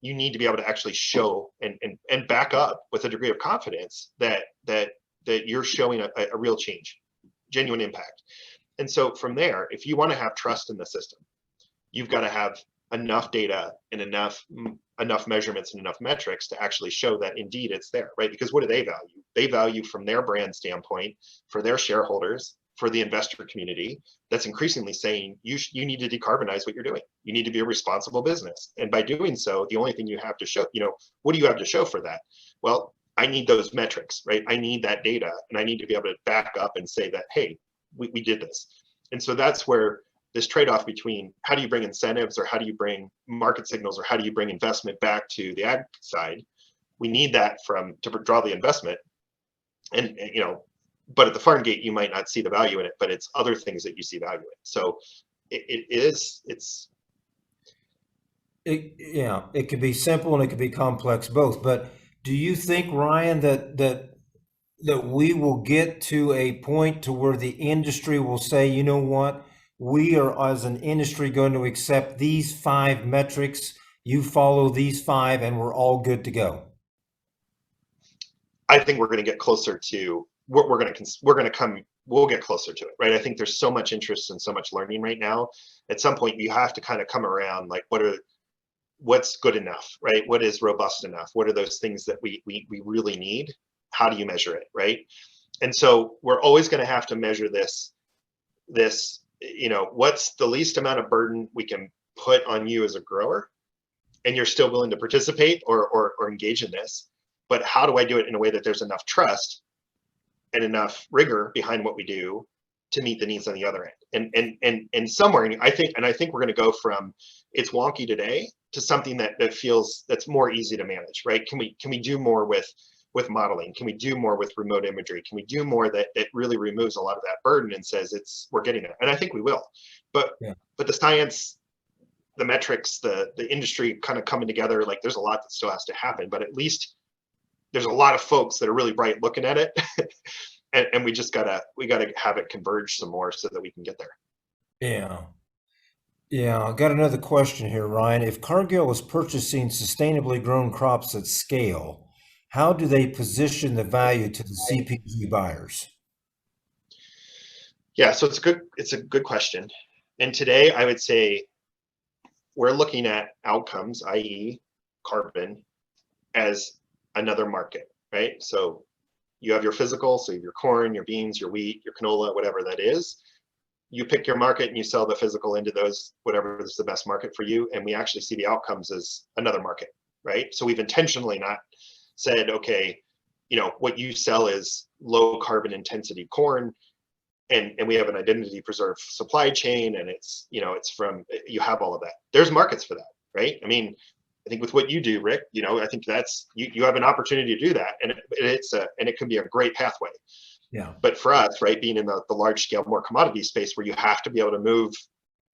you need to be able to actually show and back up with a degree of confidence that you're showing a real change, genuine impact. And so from there, if you want to have trust in the system, you've got to have enough data and enough measurements and enough metrics to actually show that indeed it's there, right? Because what do they value? They value from their brand standpoint, for their shareholders, for the investor community, that's increasingly saying you need to decarbonize what you're doing. You need to be a responsible business. And by doing so, the only thing you have to show, you know, what do you have to show for that? Well, I need those metrics, right? I need that data, and I need to be able to back up and say that, hey, we did this. And so that's where this trade-off between how do you bring incentives, or how do you bring market signals, or how do you bring investment back to the ag side? We need that to draw the investment. And you know, but at the farm gate, you might not see the value in it, but it's other things that you see value in. So it could be simple and it could be complex both. But do you think, Ryan, that we will get to a point to where the industry will say, you know what, we are as an industry going to accept these 5 metrics, you follow these 5, and we're all good to go? I think we're going to get closer to what we'll get closer to it, right? I think there's so much interest and so much learning right now. At some point, you have to kind of come around, like, what's good enough, right? What is robust enough? What are those things that we really need? How do you measure it, right? And so we're always going to have to measure this, you know, what's the least amount of burden we can put on you as a grower, and you're still willing to participate or engage in this. But how do I do it in a way that there's enough trust and enough rigor behind what we do to meet the needs on the other end? And somewhere, I think we're going to go from it's wonky today to something that's more easy to manage, right? Can we do more with modeling? Can we do more with remote imagery? Can we do more that really removes a lot of that burden and says we're getting it? And I think we will. But the science, the metrics, the industry kind of coming together, like there's a lot that still has to happen, but at least there's a lot of folks that are really bright looking at it. and we gotta have it converge some more so that we can get there. Yeah, I got another question here, Ryan. If Cargill is purchasing sustainably grown crops at scale, how do they position the value to the CPG buyers? Yeah, so it's a good question. And today I would say we're looking at outcomes, i.e. carbon, as another market, right? So you have your physical, so you have your corn, your beans, your wheat, your canola, whatever that is. You pick your market and you sell the physical into those, whatever is the best market for you. And we actually see the outcomes as another market, right? So we've intentionally not said, okay, you know, what you sell is low carbon intensity corn, and we have an identity preserved supply chain, and it's, you know, you have all of that. There's markets for that, right? I mean, I think with what you do, Rick, you know, I think that's you have an opportunity to do that, and it can be a great pathway. Yeah. But for us, right, being in the large scale, more commodity space where you have to be able to move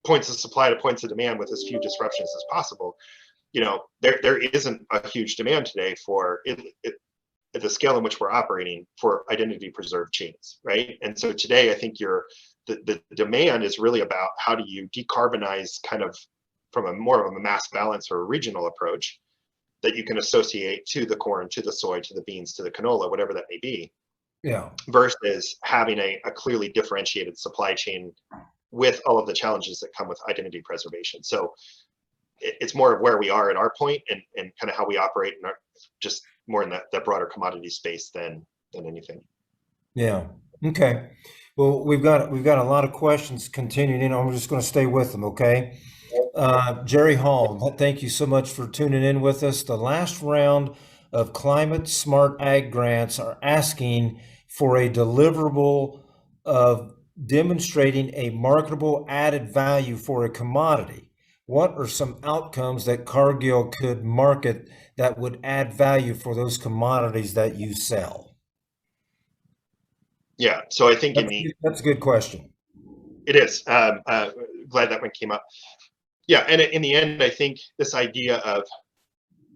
points of supply to points of demand with as few disruptions as possible, you know, there isn't a huge demand today for it at the scale in which we're operating for identity preserved chains, right? And so today, I think the demand is really about how do you decarbonize kind of from a more of a mass balance or a regional approach that you can associate to the corn, to the soy, to the beans, to the canola, whatever that may be. Yeah. versus having a clearly differentiated supply chain with all of the challenges that come with identity preservation. So it's more of where we are at our point and kind of how we operate and just more in that broader commodity space than anything. Yeah. Okay. Well, we've got a lot of questions continuing in. I'm just going to stay with them. Okay. Jerry Hall, thank you so much for tuning in with us. The last round of Climate Smart Ag grants are asking for a deliverable of demonstrating a marketable added value for a commodity. What are some outcomes that Cargill could market that would add value for those commodities that you sell? Yeah, so I think that's a good question. It is. Glad that one came up. Yeah, and in the end, I think this idea of,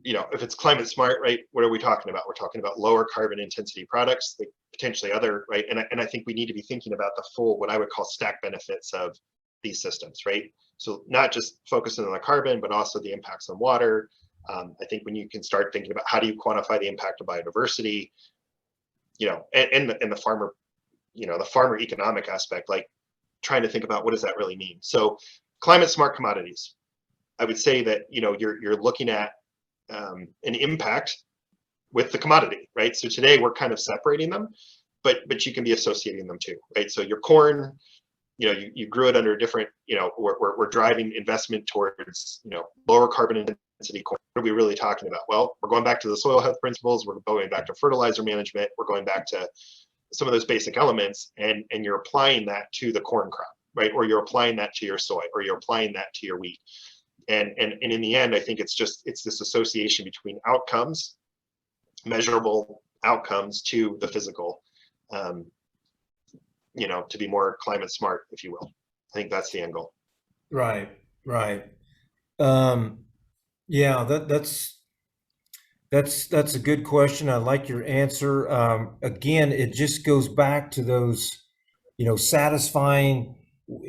if it's climate smart, right, what are we talking about? We're talking about lower carbon intensity products, like potentially other, right? And I think we need to be thinking about the full, what I would call stack benefits of these systems, right? So not just focusing on the carbon, but also the impacts on water. I think when you can start thinking about how do you quantify the impact of biodiversity, and the farmer, the farmer economic aspect, like trying to think about what does that really mean? So climate smart commodities, I would say that, you're looking at an impact with the commodity, right? So today we're kind of separating them, but you can be associating them too, right? So your corn, you grew it under a different, we're driving investment towards, lower carbon intensity corn. What are we really talking about? Well, we're going back to the soil health principles. We're going back to fertilizer management. We're going back to some of those basic elements, and you're applying that to the corn crop, right? Or you're applying that to your soy, or you're applying that to your wheat. And in the end, I think it's this association between outcomes, measurable outcomes, to the physical, to be more climate smart, if you will. I think that's the end goal. Right. Yeah, that's a good question. I like your answer. Again, it just goes back to those, satisfying.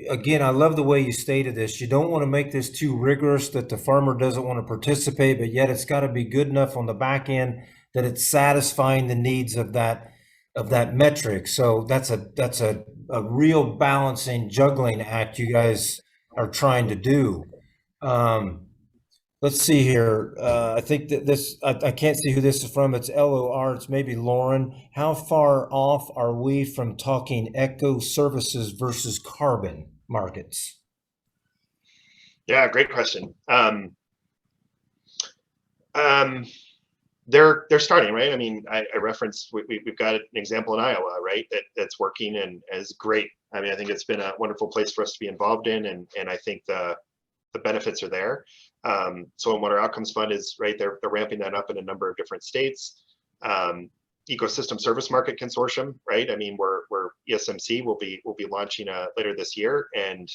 Again, I love the way you stated this. You don't want to make this too rigorous that the farmer doesn't want to participate, but yet it's got to be good enough on the back end that it's satisfying the needs of that metric. So that's a real balancing, juggling act you guys are trying to do. Let's see here. I think that I can't see who this is from. It's LOR. It's maybe Lauren. How far off are we from talking eco services versus carbon markets? Yeah, great question. They're starting, right? I mean, I referenced, we've got an example in Iowa, right? That's working and is great. I mean, I think it's been a wonderful place for us to be involved in, and I think the benefits are there. Soil and Water Outcomes Fund is, right, they're ramping that up in a number of different states. Ecosystem Service Market Consortium, right? I mean, we're ESMC will be launching later this year, and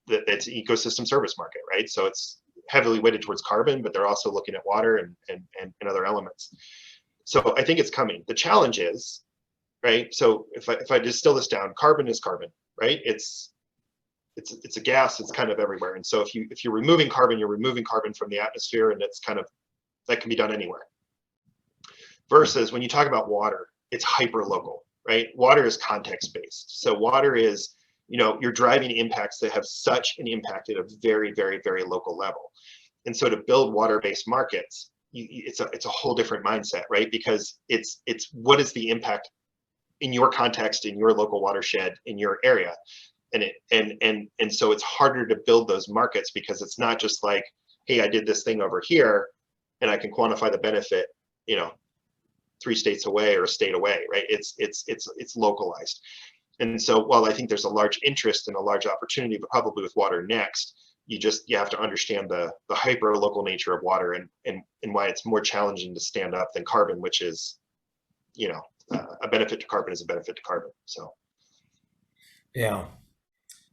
it's an ecosystem service market, right? So it's heavily weighted towards carbon, but they're also looking at water and other elements. So I think it's coming. The challenge is, right? So if I distill this down, carbon is carbon, right? It's a gas. It's kind of everywhere. And so if you're removing carbon, you're removing carbon from the atmosphere, and it's kind of, that can be done anywhere. Versus when you talk about water, it's hyper local, right? Water is context based. So water is, you're driving impacts that have such an impact at a very, very, very local level. And so to build water-based markets, it's a whole different mindset, right? Because it's what is the impact in your context, in your local watershed, in your area. And so it's harder to build those markets, because it's not just like, hey, I did this thing over here and I can quantify the benefit, 3 states away or a state away, right? It's localized. And so while I think there's a large interest and a large opportunity, but probably with water next, you have to understand the hyper local nature of water and why it's more challenging to stand up than carbon, which is, a benefit to carbon is a benefit to carbon. So. Yeah.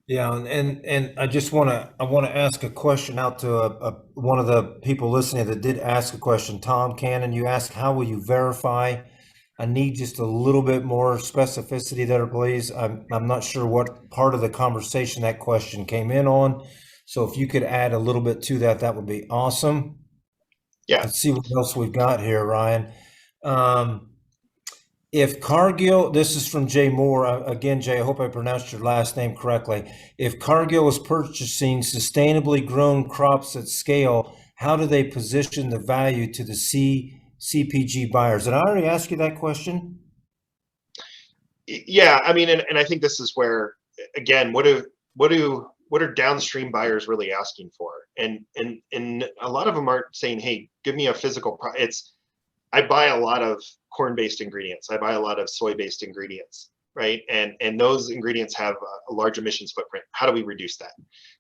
And I just want to ask a question out to one of the people listening that did ask a question. Tom Cannon, you asked, how will you verify? I need just a little bit more specificity there, please. I'm not sure what part of the conversation that question came in on. So if you could add a little bit to that, that would be awesome. Yeah. Let's see what else we've got here, Ryan. If Cargill, this is from Jay Moore. Again, Jay, I hope I pronounced your last name correctly. If Cargill is purchasing sustainably grown crops at scale, how do they position the value to the CPG buyers? Did I already ask you that question? Yeah, I mean, and I think this is where, again, what are downstream buyers really asking for? And a lot of them aren't saying, hey, give me a physical it's I buy a lot of corn-based ingredients. I buy a lot of soy-based ingredients, right? And those ingredients have a large emissions footprint. How do we reduce that?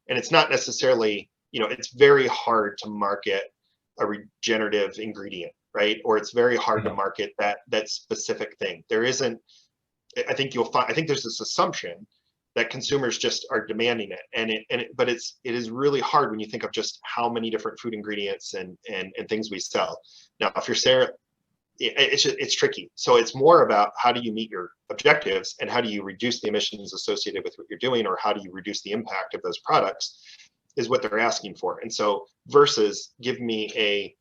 And it's not necessarily, it's very hard to market a regenerative ingredient, right? Or it's very hard to market that specific thing. There isn't, I think I think there's this assumption that consumers just are demanding it, but it is really hard when you think of just how many different food ingredients and things we sell. Now, if you're Sarah, it's tricky. So it's more about how do you meet your objectives and how do you reduce the emissions associated with what you're doing, or how do you reduce the impact of those products, is what they're asking for. And so versus give me a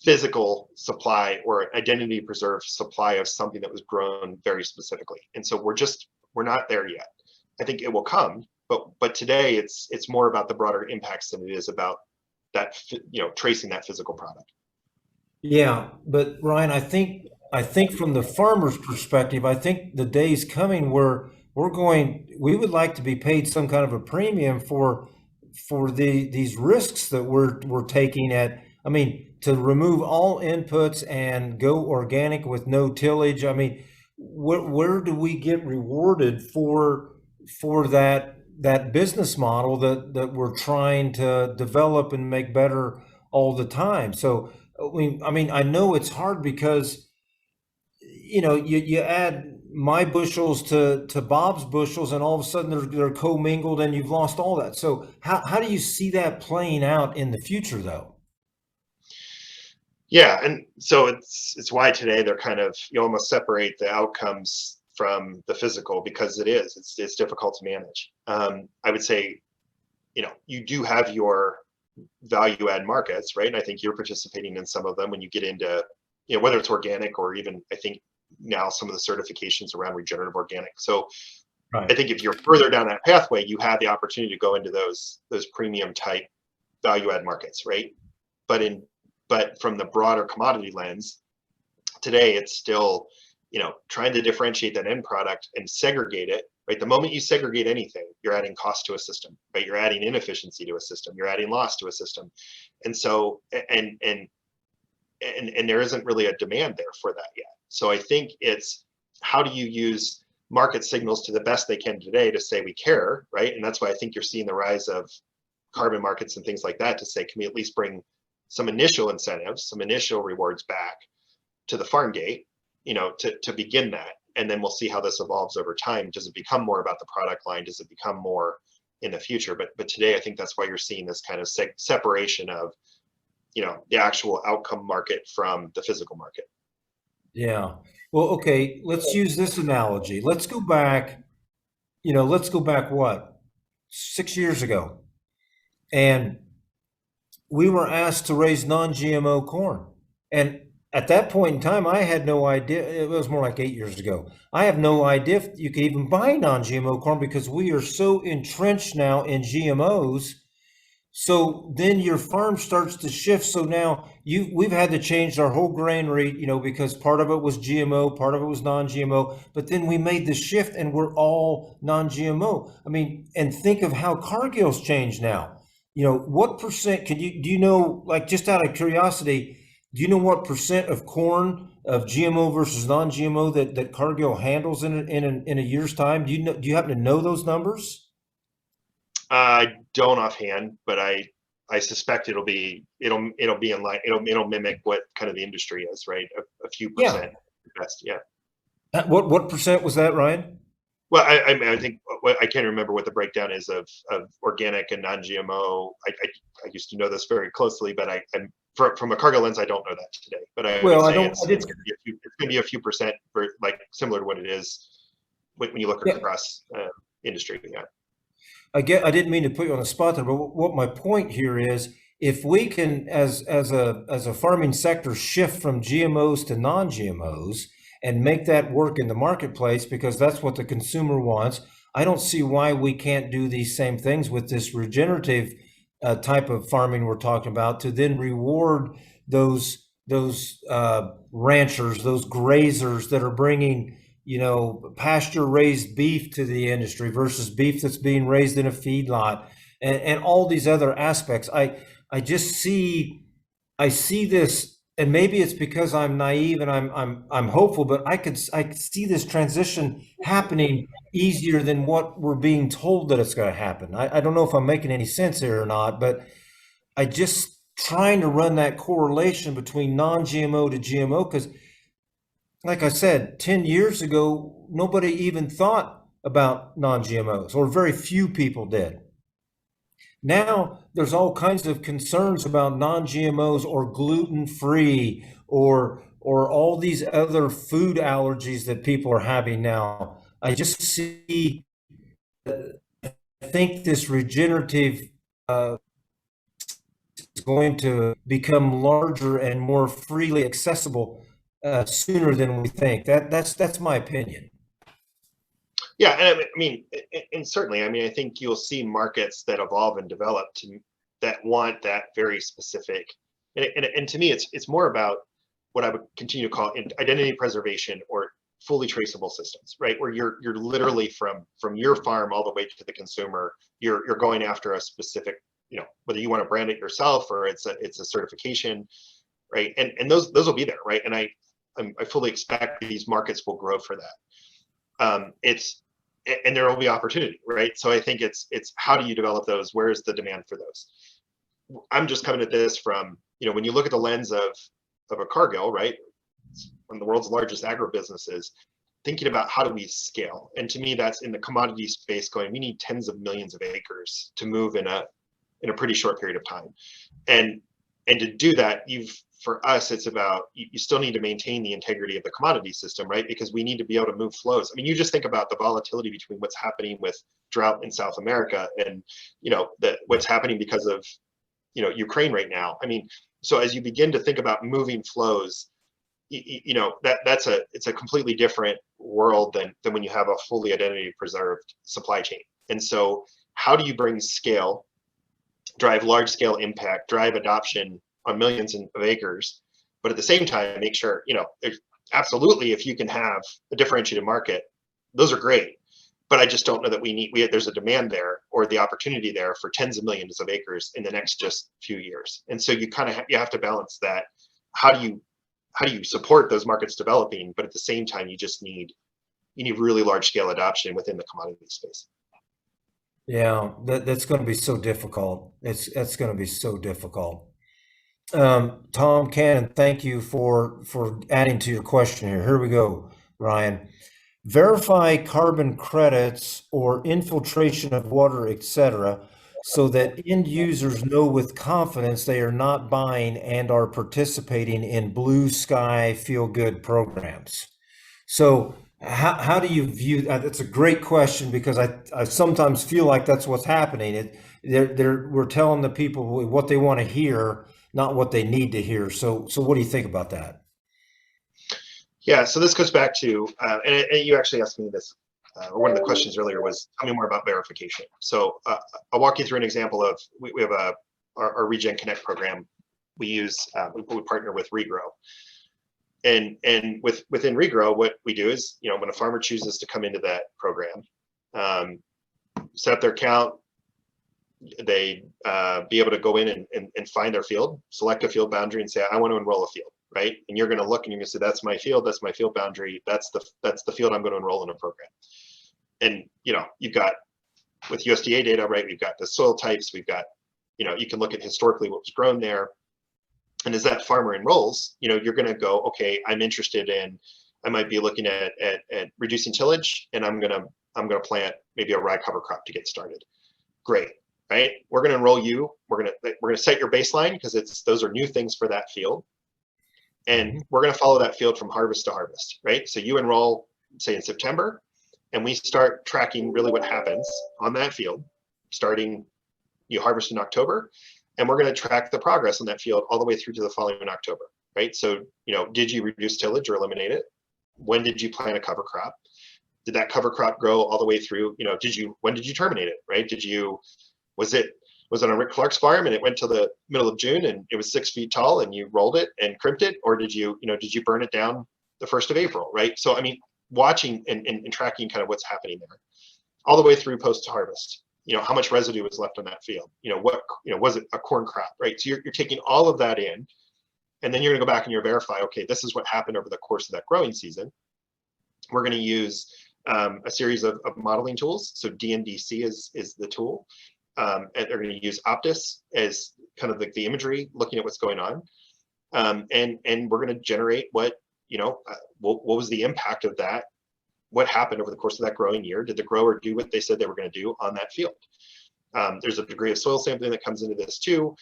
physical supply or identity preserved supply of something that was grown very specifically. And so we're not there yet. I think it will come, but today it's more about the broader impacts than it is about that, tracing that physical product. Yeah, but Ryan, I think from the farmer's perspective, I think the day's coming where we would like to be paid some kind of a premium for these risks that we're taking I mean, to remove all inputs and go organic with no tillage. I mean, where do we get rewarded for that business model that we're trying to develop and make better all the time? So I mean, I know it's hard because you add my bushels to Bob's bushels, and all of a sudden they're commingled, and you've lost all that. So how do you see that playing out in the future, though? Yeah, and so it's why today they're kind of, you almost separate the outcomes from the physical, because it's difficult to manage. I would say, you do have your value add markets, right? And I think you're participating in some of them when you get into, whether it's organic or even, I think now some of the certifications around regenerative organic. So Right. I think if you're further down that pathway, you have the opportunity to go into those premium type value add markets, right? But from the broader commodity lens, today it's still, trying to differentiate that end product and segregate it, right? The moment you segregate anything, you're adding cost to a system, right? You're adding inefficiency to a system, you're adding loss to a system. And so, and there isn't really a demand there for that yet. So I think it's, how do you use market signals to the best they can today to say we care, right? And that's why I think you're seeing the rise of carbon markets and things like that, to say, can we at least bring some initial incentives, some initial rewards back to the farm gate, to begin that. And then we'll see how this evolves over time. Does it become more about the product line? Does it become more in the future? But today, I think that's why you're seeing this kind of separation of, the actual outcome market from the physical market. Yeah. Well, okay, let's use this analogy. Let's go back, what, 6 years ago. And we were asked to raise non-GMO corn. And at that point in time, I had no idea. It was more like 8 years ago. I have no idea if you could even buy non-GMO corn, because we are so entrenched now in GMOs. So then your farm starts to shift. So now we've had to change our whole grain rate, because part of it was GMO, part of it was non-GMO, but then we made the shift and we're all non-GMO. I mean, and think of how Cargill's changed now. What percent do you know, like, just out of curiosity, do you know what percent of corn of GMO versus non-GMO that Cargill handles in a year's time? Do you happen to know those numbers? I don't offhand, but I suspect it'll be in line. It'll mimic what kind of the industry is, right? A few percent at best. Yeah. What percent was that, Ryan? Well, I think I can't remember what the breakdown is of organic and non-GMO. I used to know this very closely, but from a Cargill lens, I don't know that today. But it's going to be a few percent, like similar to what it is when you look across industry. Yeah. I didn't mean to put you on the spot there, but what my point here is, if we can, as a farming sector, shift from GMOs to non-GMOs, and make that work in the marketplace, because that's what the consumer wants. I don't see why we can't do these same things with this regenerative type of farming we're talking about, to then reward those ranchers, those grazers that are bringing, pasture raised beef to the industry versus beef that's being raised in a feedlot, and all these other aspects. I just see, I see this, and maybe it's because I'm naive and I'm hopeful, but I could see this transition happening easier than what we're being told that it's going to happen. I don't know if I'm making any sense here or not, but I just trying to run that correlation between non-GMO to GMO, because like I said, 10 years ago, nobody even thought about non-GMOs, or very few people did. Now there's all kinds of concerns about non-GMOs or gluten-free or all these other food allergies that people are having now. I just see, I think this regenerative is going to become larger and more freely accessible sooner than we think. That's my opinion. Yeah, and I mean, and certainly, I mean, I think you'll see markets that evolve and develop that want that very specific. And to me, it's more about what I would continue to call identity preservation, or fully traceable systems, right? Where you're literally from your farm all the way to the consumer. You're going after a specific, whether you want to brand it yourself or it's a certification, right? And those will be there, right? And I fully expect these markets will grow for that. And there will be opportunity, right? So I think it's how do you develop those? Where is the demand for those? I'm just coming at this from, when you look at the lens of a Cargill, right? One of the world's largest agribusinesses, thinking about how do we scale? And to me, that's in the commodity space going, we need tens of millions of acres to move in a pretty short period of time. And to do that, for us, it's about, you still need to maintain the integrity of the commodity system, right? Because we need to be able to move flows. I mean, you just think about the volatility between what's happening with drought in South America and, what's happening because of, Ukraine right now. I mean, so as you begin to think about moving flows, it's a completely different world than when you have a fully identity preserved supply chain. And so how do you bring scale, drive large scale impact, drive adoption on millions of acres, but at the same time, make sure, absolutely, if you can have a differentiated market, those are great. But I just don't know that there's a demand there or the opportunity there for tens of millions of acres in the next just few years. And so you have to balance that. How do you support those markets developing, but at the same time, you need really large scale adoption within the commodity space. Yeah, that's going to be so difficult. That's going to be so difficult. Tom Cannon, thank you for adding to your question here. Here we go, Ryan. Verify carbon credits or infiltration of water, etc., so that end users know with confidence they are not buying and are participating in blue sky feel good programs. So how do you view that? That's a great question, because I sometimes feel like that's what's happening. We're telling the people what they want to hear, not what they need to hear. So what do you think about that? Yeah, so this goes back to, and you actually asked me this, or one of the questions earlier was, tell me more about verification. So I'll walk you through an example of, we have our Regen Connect program. We use, we partner with Regrow. And within Regrow, what we do is, when a farmer chooses to come into that program, set up their account, they be able to go in and find their field, select a field boundary and say, I want to enroll a field, right? And you're going to look and you're going to say, that's my field boundary, that's the field I'm going to enroll in a program. And you've got, with USDA data, right, we've got the soil types, we've got, you can look at historically what was grown there. And as that farmer enrolls, you're going to go, okay, I'm interested in, I might be looking at reducing tillage, and I'm going to plant maybe a rye cover crop to get started. Great, right? We're going to enroll you. We're going to set your baseline, because those are new things for that field, and we're going to follow that field from harvest to harvest, right? So you enroll, say, in September, and we start tracking really what happens on that field, starting you harvest in October. And we're going to track the progress on that field all the way through to the following October, right? So, did you reduce tillage or eliminate it? when did you plant a cover crop? Did that cover crop grow all the way through? When did you terminate it, right? Was it on Rick Clark's farm and it went till the middle of June and it was 6 feet tall and you rolled it and crimped it? Or did you burn it down the 1st of April, right? So, I mean, watching and tracking kind of what's happening there all the way through post-harvest. How much residue was left on that field? Was it a corn crop, right? So you're taking all of that in, and then you're gonna go back and you're verify, okay, this is what happened over the course of that growing season. We're gonna use a series of modeling tools. So DNDC is the tool. And they're gonna use Optis as kind of the imagery, looking at what's going on. And we're gonna generate what was the impact of that? What happened over the course of that growing year? Did the grower do what they said they were going to do on that field? There's a degree of soil sampling that comes into this too.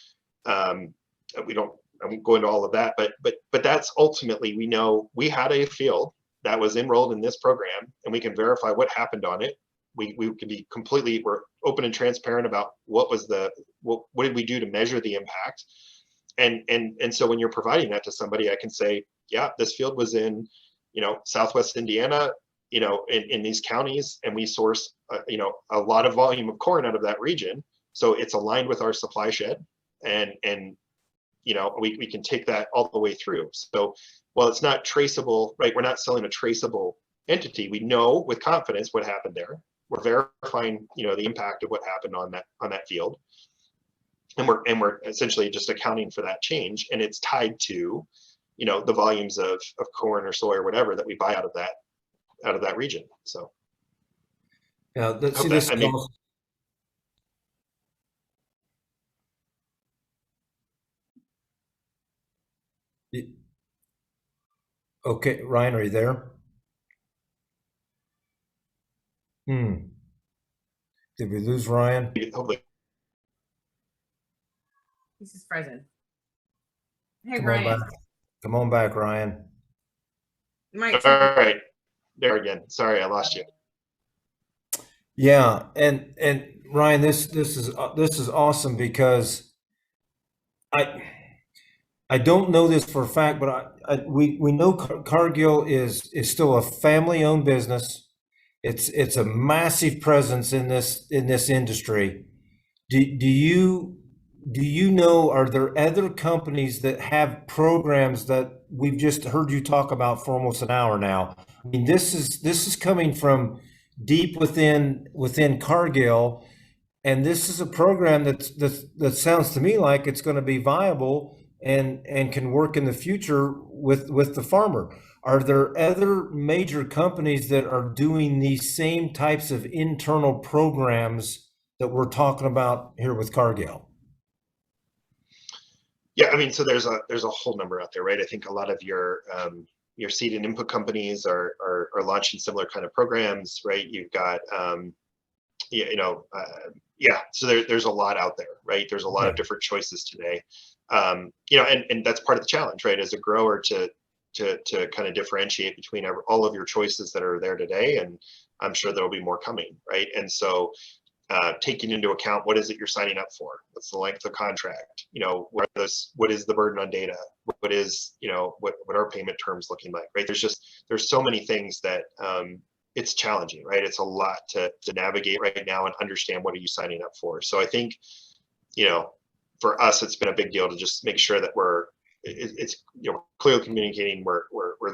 I won't go into all of that, but that's ultimately, we know we had a field that was enrolled in this program, and we can verify what happened on it. We can be we're open and transparent about what did we do to measure the impact. And so when you're providing that to somebody, I can say, yeah, this field was in, Southwest Indiana, in these counties, and we source, a lot of volume of corn out of that region. So it's aligned with our supply shed, and we can take that all the way through. So while it's not traceable, right? We're not selling a traceable entity. We know with confidence what happened there. We're verifying, the impact of what happened on that field. And we're essentially just accounting for that change. And it's tied to, the volumes of corn or soy or whatever that we buy out of that region. So yeah, let's see this. Okay, Ryan, are you there? Did we lose Ryan? Hopefully. This is present. Hey, Come Ryan. on back. Come on back, Ryan. All right. There again. Sorry, I lost you. Yeah, and Ryan, this is awesome, because I don't know this for a fact, but we know Cargill is still a family-owned business. It's a massive presence in this industry. Do you know, are there other companies that have programs that we've just heard you talk about for almost an hour now? I mean, this is coming from deep within Cargill, and this is a program that sounds to me like it's going to be viable and can work in the future with the farmer. Are there other major companies that are doing these same types of internal programs that we're talking about here with Cargill? Yeah, I mean, so there's a whole number out there, right? I think a lot of your seed and input companies are launching similar kind of programs, right? You've got so there's a lot out there, right? There's a lot of different choices today. And that's part of the challenge, right? As a grower to kind of differentiate between all of your choices that are there today, and I'm sure there'll be more coming, right? And so taking into account, what is it you're signing up for? What's the length of contract? What is the burden on data? What is, what are payment terms looking like, right? There's so many things that it's challenging, right? It's a lot to navigate right now and understand what are you signing up for. So I think, for us, it's been a big deal to just make sure that we're clearly communicating. We're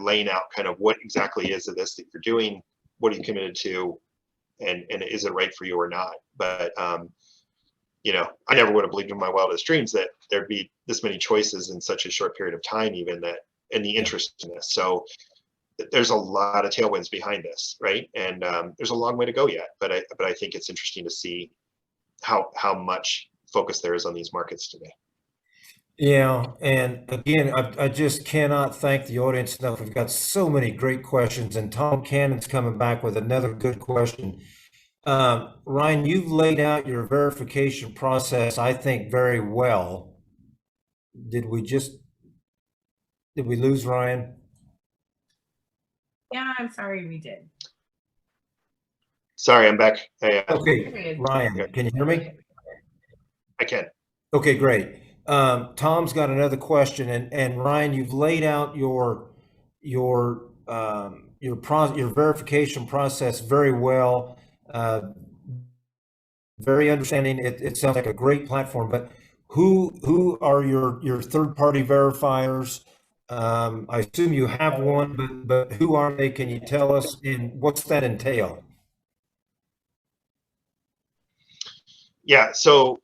laying out kind of what exactly is it this that you're doing, what are you committed to, and is it right for you or not? But I never would have believed in my wildest dreams that there'd be this many choices in such a short period of time, even that, and the interest in this. So there's a lot of tailwinds behind this, right? And there's a long way to go yet, but I think it's interesting to see how much focus there is on these markets today. Yeah, and again, I just cannot thank the audience enough. We've got so many great questions, and Tom Cannon's coming back with another good question. Ryan, you've laid out your verification process, I think, very well. Did we lose Ryan? Yeah, I'm sorry we did. Sorry, I'm back. Okay, Ryan, can you hear me? I can. Okay, great. Tom's got another question, and Ryan, you've laid out your your verification process very well. Very understanding. It sounds like a great platform, but who are your third party verifiers? I assume you have one, but who are they? Can you tell us? And what's that entail? Yeah, so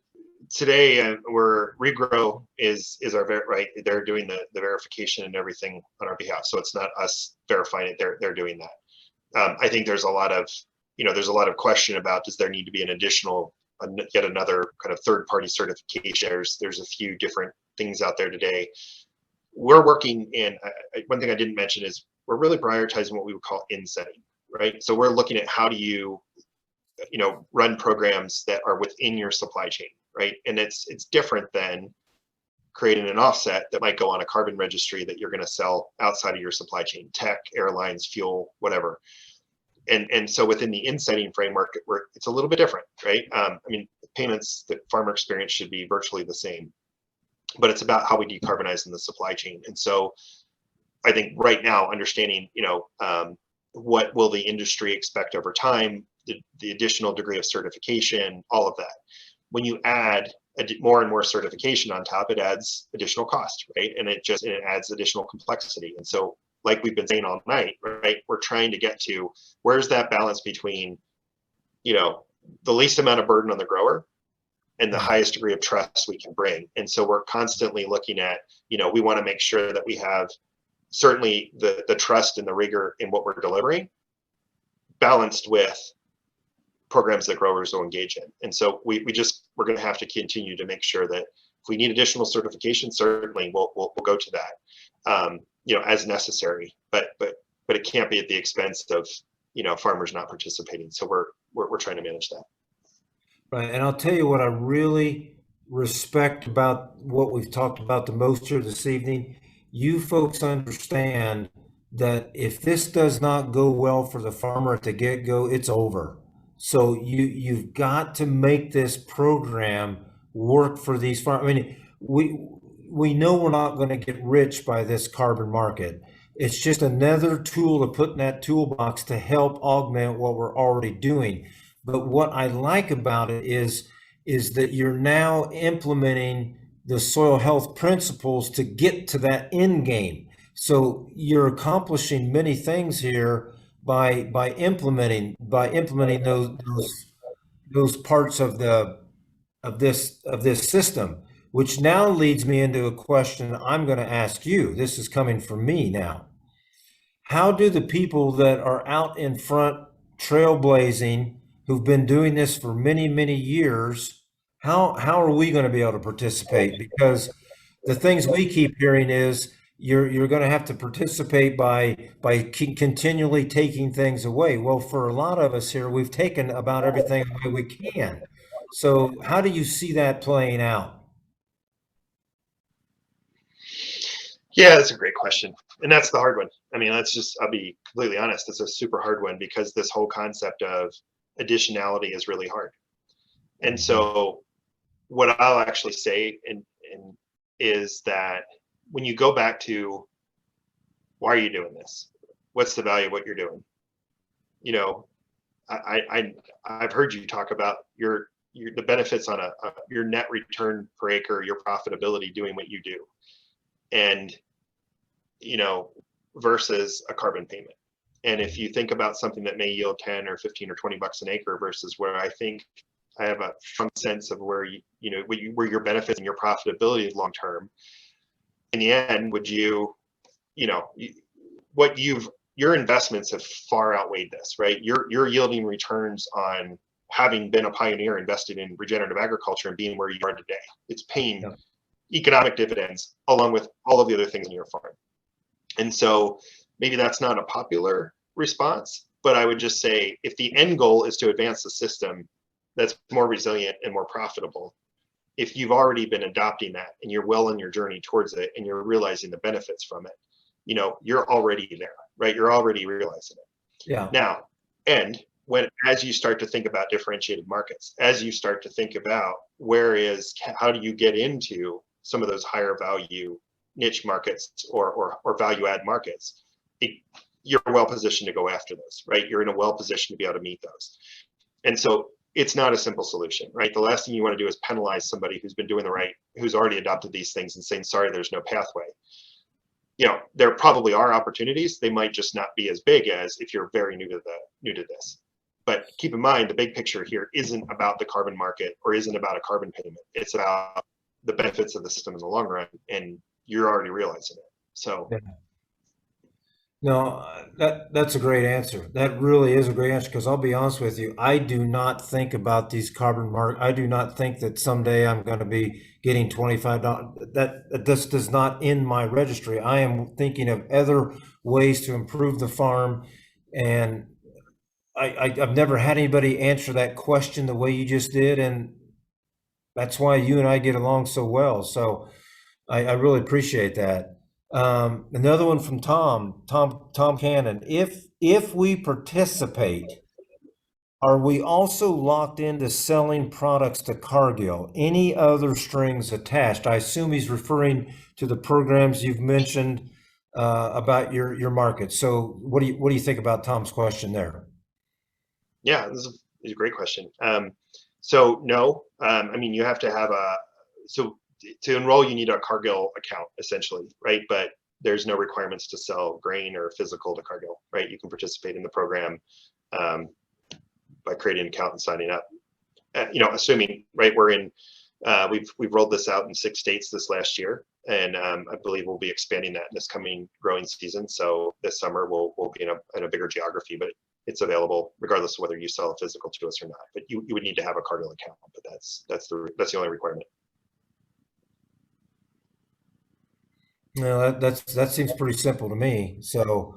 today we're Regrow is our right. They're doing the verification and everything on our behalf. So it's not us verifying it. They're doing that. I think there's a lot of question about, does there need to be an additional yet another kind of third party certification? There's a few different things out there today. We're working in one thing I didn't mention is we're really prioritizing what we would call in-setting, right? So we're looking at how do you run programs that are within your supply chain, right? And it's different than creating an offset that might go on a carbon registry that you're going to sell outside of your supply chain, tech, airlines, fuel, whatever. And so within the in-setting framework, it's a little bit different, right? I mean, the payments, the farmer experience should be virtually the same, but it's about how we decarbonize in the supply chain. And so I think right now, understanding, what will the industry expect over time, the additional degree of certification, all of that. When you add more and more certification on top, it adds additional cost, right? And it adds additional complexity. And so, like we've been saying all night, right, we're trying to get to where's that balance between, the least amount of burden on the grower and the highest degree of trust we can bring. And so we're constantly looking at, we want to make sure that we have certainly the trust and the rigor in what we're delivering, balanced with programs that growers will engage in. And so we're going to have to continue to make sure that if we need additional certification, certainly we'll go to that, as necessary. But it can't be at the expense of farmers not participating. So we're trying to manage that. Right, and I'll tell you what I really respect about what we've talked about the most here this evening. You folks understand that if this does not go well for the farmer at the get-go, it's over. So you've got to make this program work for these farmers. I mean, we know we're not going to get rich by this carbon market. It's just another tool to put in that toolbox to help augment what we're already doing. But what I like about it is that you're now implementing the soil health principles to get to that end game. So you're accomplishing many things here by implementing those parts of this system, which now leads me into a question I'm going to ask you. This is coming from me now. How do the people that are out in front trailblazing, who've been doing this for many, many years, how are we going to be able to participate? Because the things we keep hearing is you're going to have to participate by continually taking things away. Well, for a lot of us here, we've taken about everything away we can. So how do you see that playing out? Yeah, that's a great question. And that's the hard one. I mean, I'll be completely honest, it's a super hard one because this whole concept of additionality is really hard. And so what I'll actually say is that when you go back to why are you doing this? What's the value of what you're doing? I've heard you talk about the benefits on your net return per acre, your profitability doing what you do. And versus a carbon payment. And if you think about something that may yield 10 or 15 or 20 bucks an acre versus where I think I have a strong sense of where where your benefits and your profitability is long term, in the end, your investments have far outweighed this, right? You're yielding returns on having been a pioneer invested in regenerative agriculture and being where you are today. It's paying economic dividends along with all of the other things in your farm. And so maybe that's not a popular response, but I would just say if the end goal is to advance the system that's more resilient and more profitable, if you've already been adopting that and you're well on your journey towards it and you're realizing the benefits from it, you're already there, right? You're already realizing it. Yeah. Now, as you start to think about differentiated markets, as you start to think about how do you get into some of those higher value niche markets or value add markets, you're well positioned to go after those, right? You're in a well position to be able to meet those. And so it's not a simple solution, right? The last thing you want to do is penalize somebody who's been doing the right, who's already adopted these things and saying, sorry, there's no pathway. You know, there probably are opportunities. They might just not be as big as if you're very new to this. But keep in mind, the big picture here isn't about the carbon market or isn't about a carbon payment. It's about the benefits of the system in the long run, and you're already realizing it. So. Yeah. No, that's a great answer. That really is a great answer, because I'll be honest with you, I do not think about these carbon mark. I do not think that someday I'm going to be getting $25. That this does not end my registry. I am thinking of other ways to improve the farm, and I've never had anybody answer that question the way you just did, and that's why you and I get along so well. So I really appreciate that. Another one from Tom Cannon. If we participate, are we also locked into selling products to Cargill? Any other strings attached? I assume he's referring to the programs you've mentioned about your market. So what do you think about Tom's question there? Yeah, this is a great question. So no, I mean, you have to have so to enroll, you need a Cargill account essentially, right? But there's no requirements to sell grain or physical to Cargill, right? You can participate in the program by creating an account and signing up. You know, assuming, right, we've rolled this out in 6 states this last year, and I believe we'll be expanding that in this coming growing season. So this summer we'll be in a bigger geography, but it's available regardless of whether you sell a physical to us or not. But you would need to have a Cargill account, but that's the only requirement. No, that seems pretty simple to me. So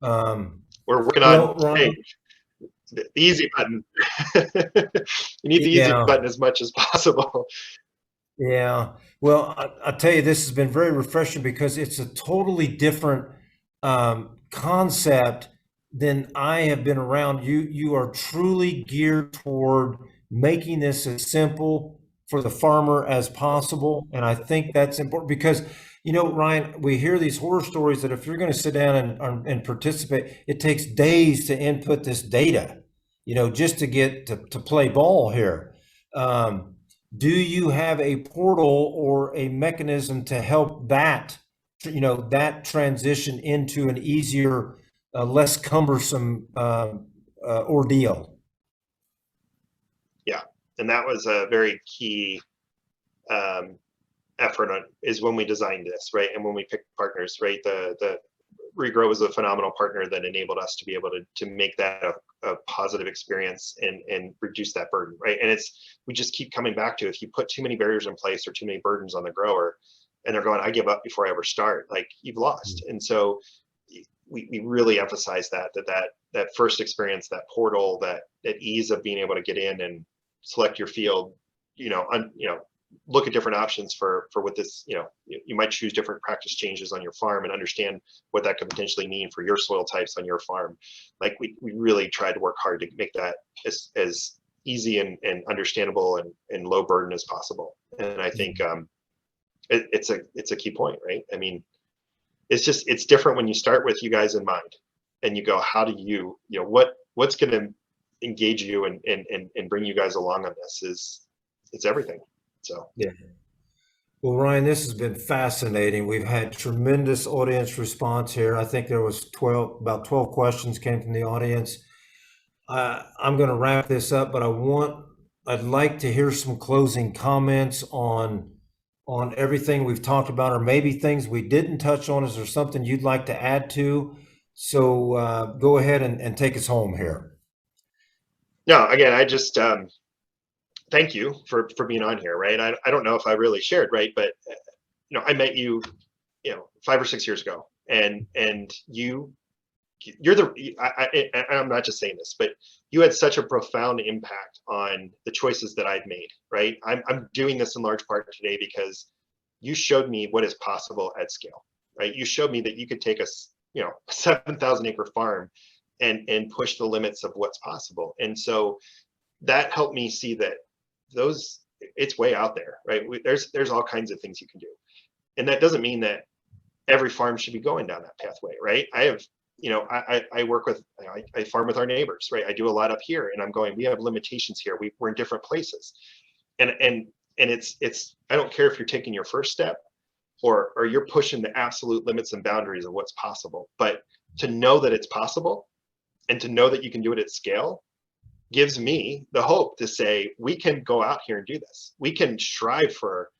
we're working well, on Ron, the easy button. You need the easy yeah. button as much as possible. Yeah. Well, I'll tell you, this has been very refreshing because it's a totally different concept than I have been around. You are truly geared toward making this as simple for the farmer as possible. And I think that's important because, you know, Ryan, we hear these horror stories that if you're going to sit down and participate, it takes days to input this data, you know, just to get to play ball here. Do you have a portal or a mechanism to help that, you know, that transition into an easier, less cumbersome ordeal? Yeah, and that was a very key effort is when we designed this, right? And when we picked partners, right? The Regrow was a phenomenal partner that enabled us to be able to make that a positive experience and reduce that burden, right? And we just keep coming back to, if you put too many barriers in place or too many burdens on the grower and they're going, I give up before I ever start, like, you've lost. And so we really emphasize that first experience, that portal, that ease of being able to get in and select your field, look at different options for what this, you might choose different practice changes on your farm and understand what that could potentially mean for your soil types on your farm. Like we really tried to work hard to make that as easy and understandable and low burden as possible. And I think it's a key point, right? I mean, it's different when you start with you guys in mind and you go, how do you, what's going to engage you and bring you guys along on this it's everything. So, yeah. Well, Ryan, this has been fascinating. We've had tremendous audience response here. I think there was about 12 questions came from the audience. I'm going to wrap this up, but I'd like to hear some closing comments on everything we've talked about, or maybe things we didn't touch on. Is there something you'd like to add to? So go ahead and take us home here. No, again, I just thank you for being on here, right? I don't know if I really shared, right, but I met you 5 or 6 years ago, and I'm not just saying this, but you had such a profound impact on the choices that I've made, right? I'm doing this in large part today because you showed me what is possible at scale, right? You showed me that you could take a 7,000 acre farm and push the limits of what's possible. And so that helped me see that it's way out there, right? There's all kinds of things you can do. And that doesn't mean that every farm should be going down that pathway, right? I have I work with, I farm with our neighbors, right? I do a lot up here, and I'm going, we have limitations here. We're in different places. And it's, I don't care if you're taking your first step or you're pushing the absolute limits and boundaries of what's possible, but to know that it's possible and to know that you can do it at scale gives me the hope to say, we can go out here and do this. We can strive for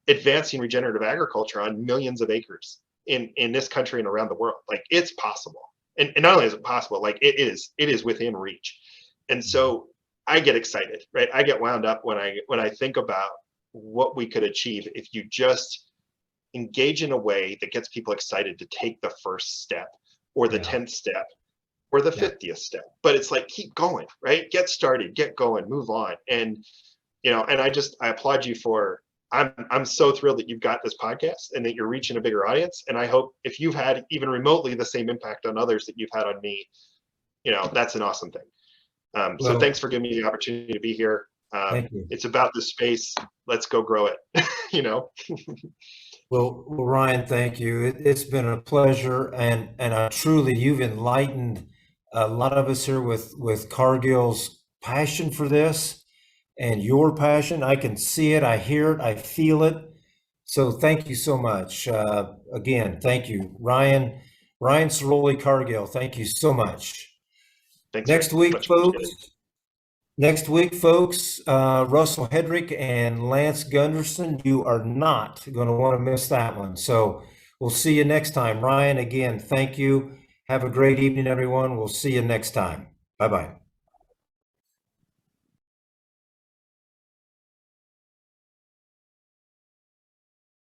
advancing regenerative agriculture on millions of acres in this country and around the world. Like, it's possible. And not only is it possible, like it is within reach. And so I get excited, right? I get wound up when I think about what we could achieve if you just engage in a way that gets people excited to take the first step or the 10th step or the 50th step. But it's like, keep going, right? Get started, get going, move on. And, and I applaud you for, I'm so thrilled that you've got this podcast and that you're reaching a bigger audience. And I hope if you've had even remotely the same impact on others that you've had on me, that's an awesome thing. So thanks for giving me the opportunity to be here. Thank you. It's about the space. Let's go grow it, Well, Ryan, thank you. It's been a pleasure, and truly, you've enlightened a lot of us here with Cargill's passion for this and your passion. I can see it, I hear it, I feel it. So thank you so much. Again, thank you, Ryan Sirolli, Cargill. Thank you so much. Thanks. Next week, folks, Russell Hedrick and Lance Gunderson, you are not going to want to miss that one. So we'll see you next time. Ryan, again, thank you. Have a great evening, everyone. We'll see you next time. Bye-bye.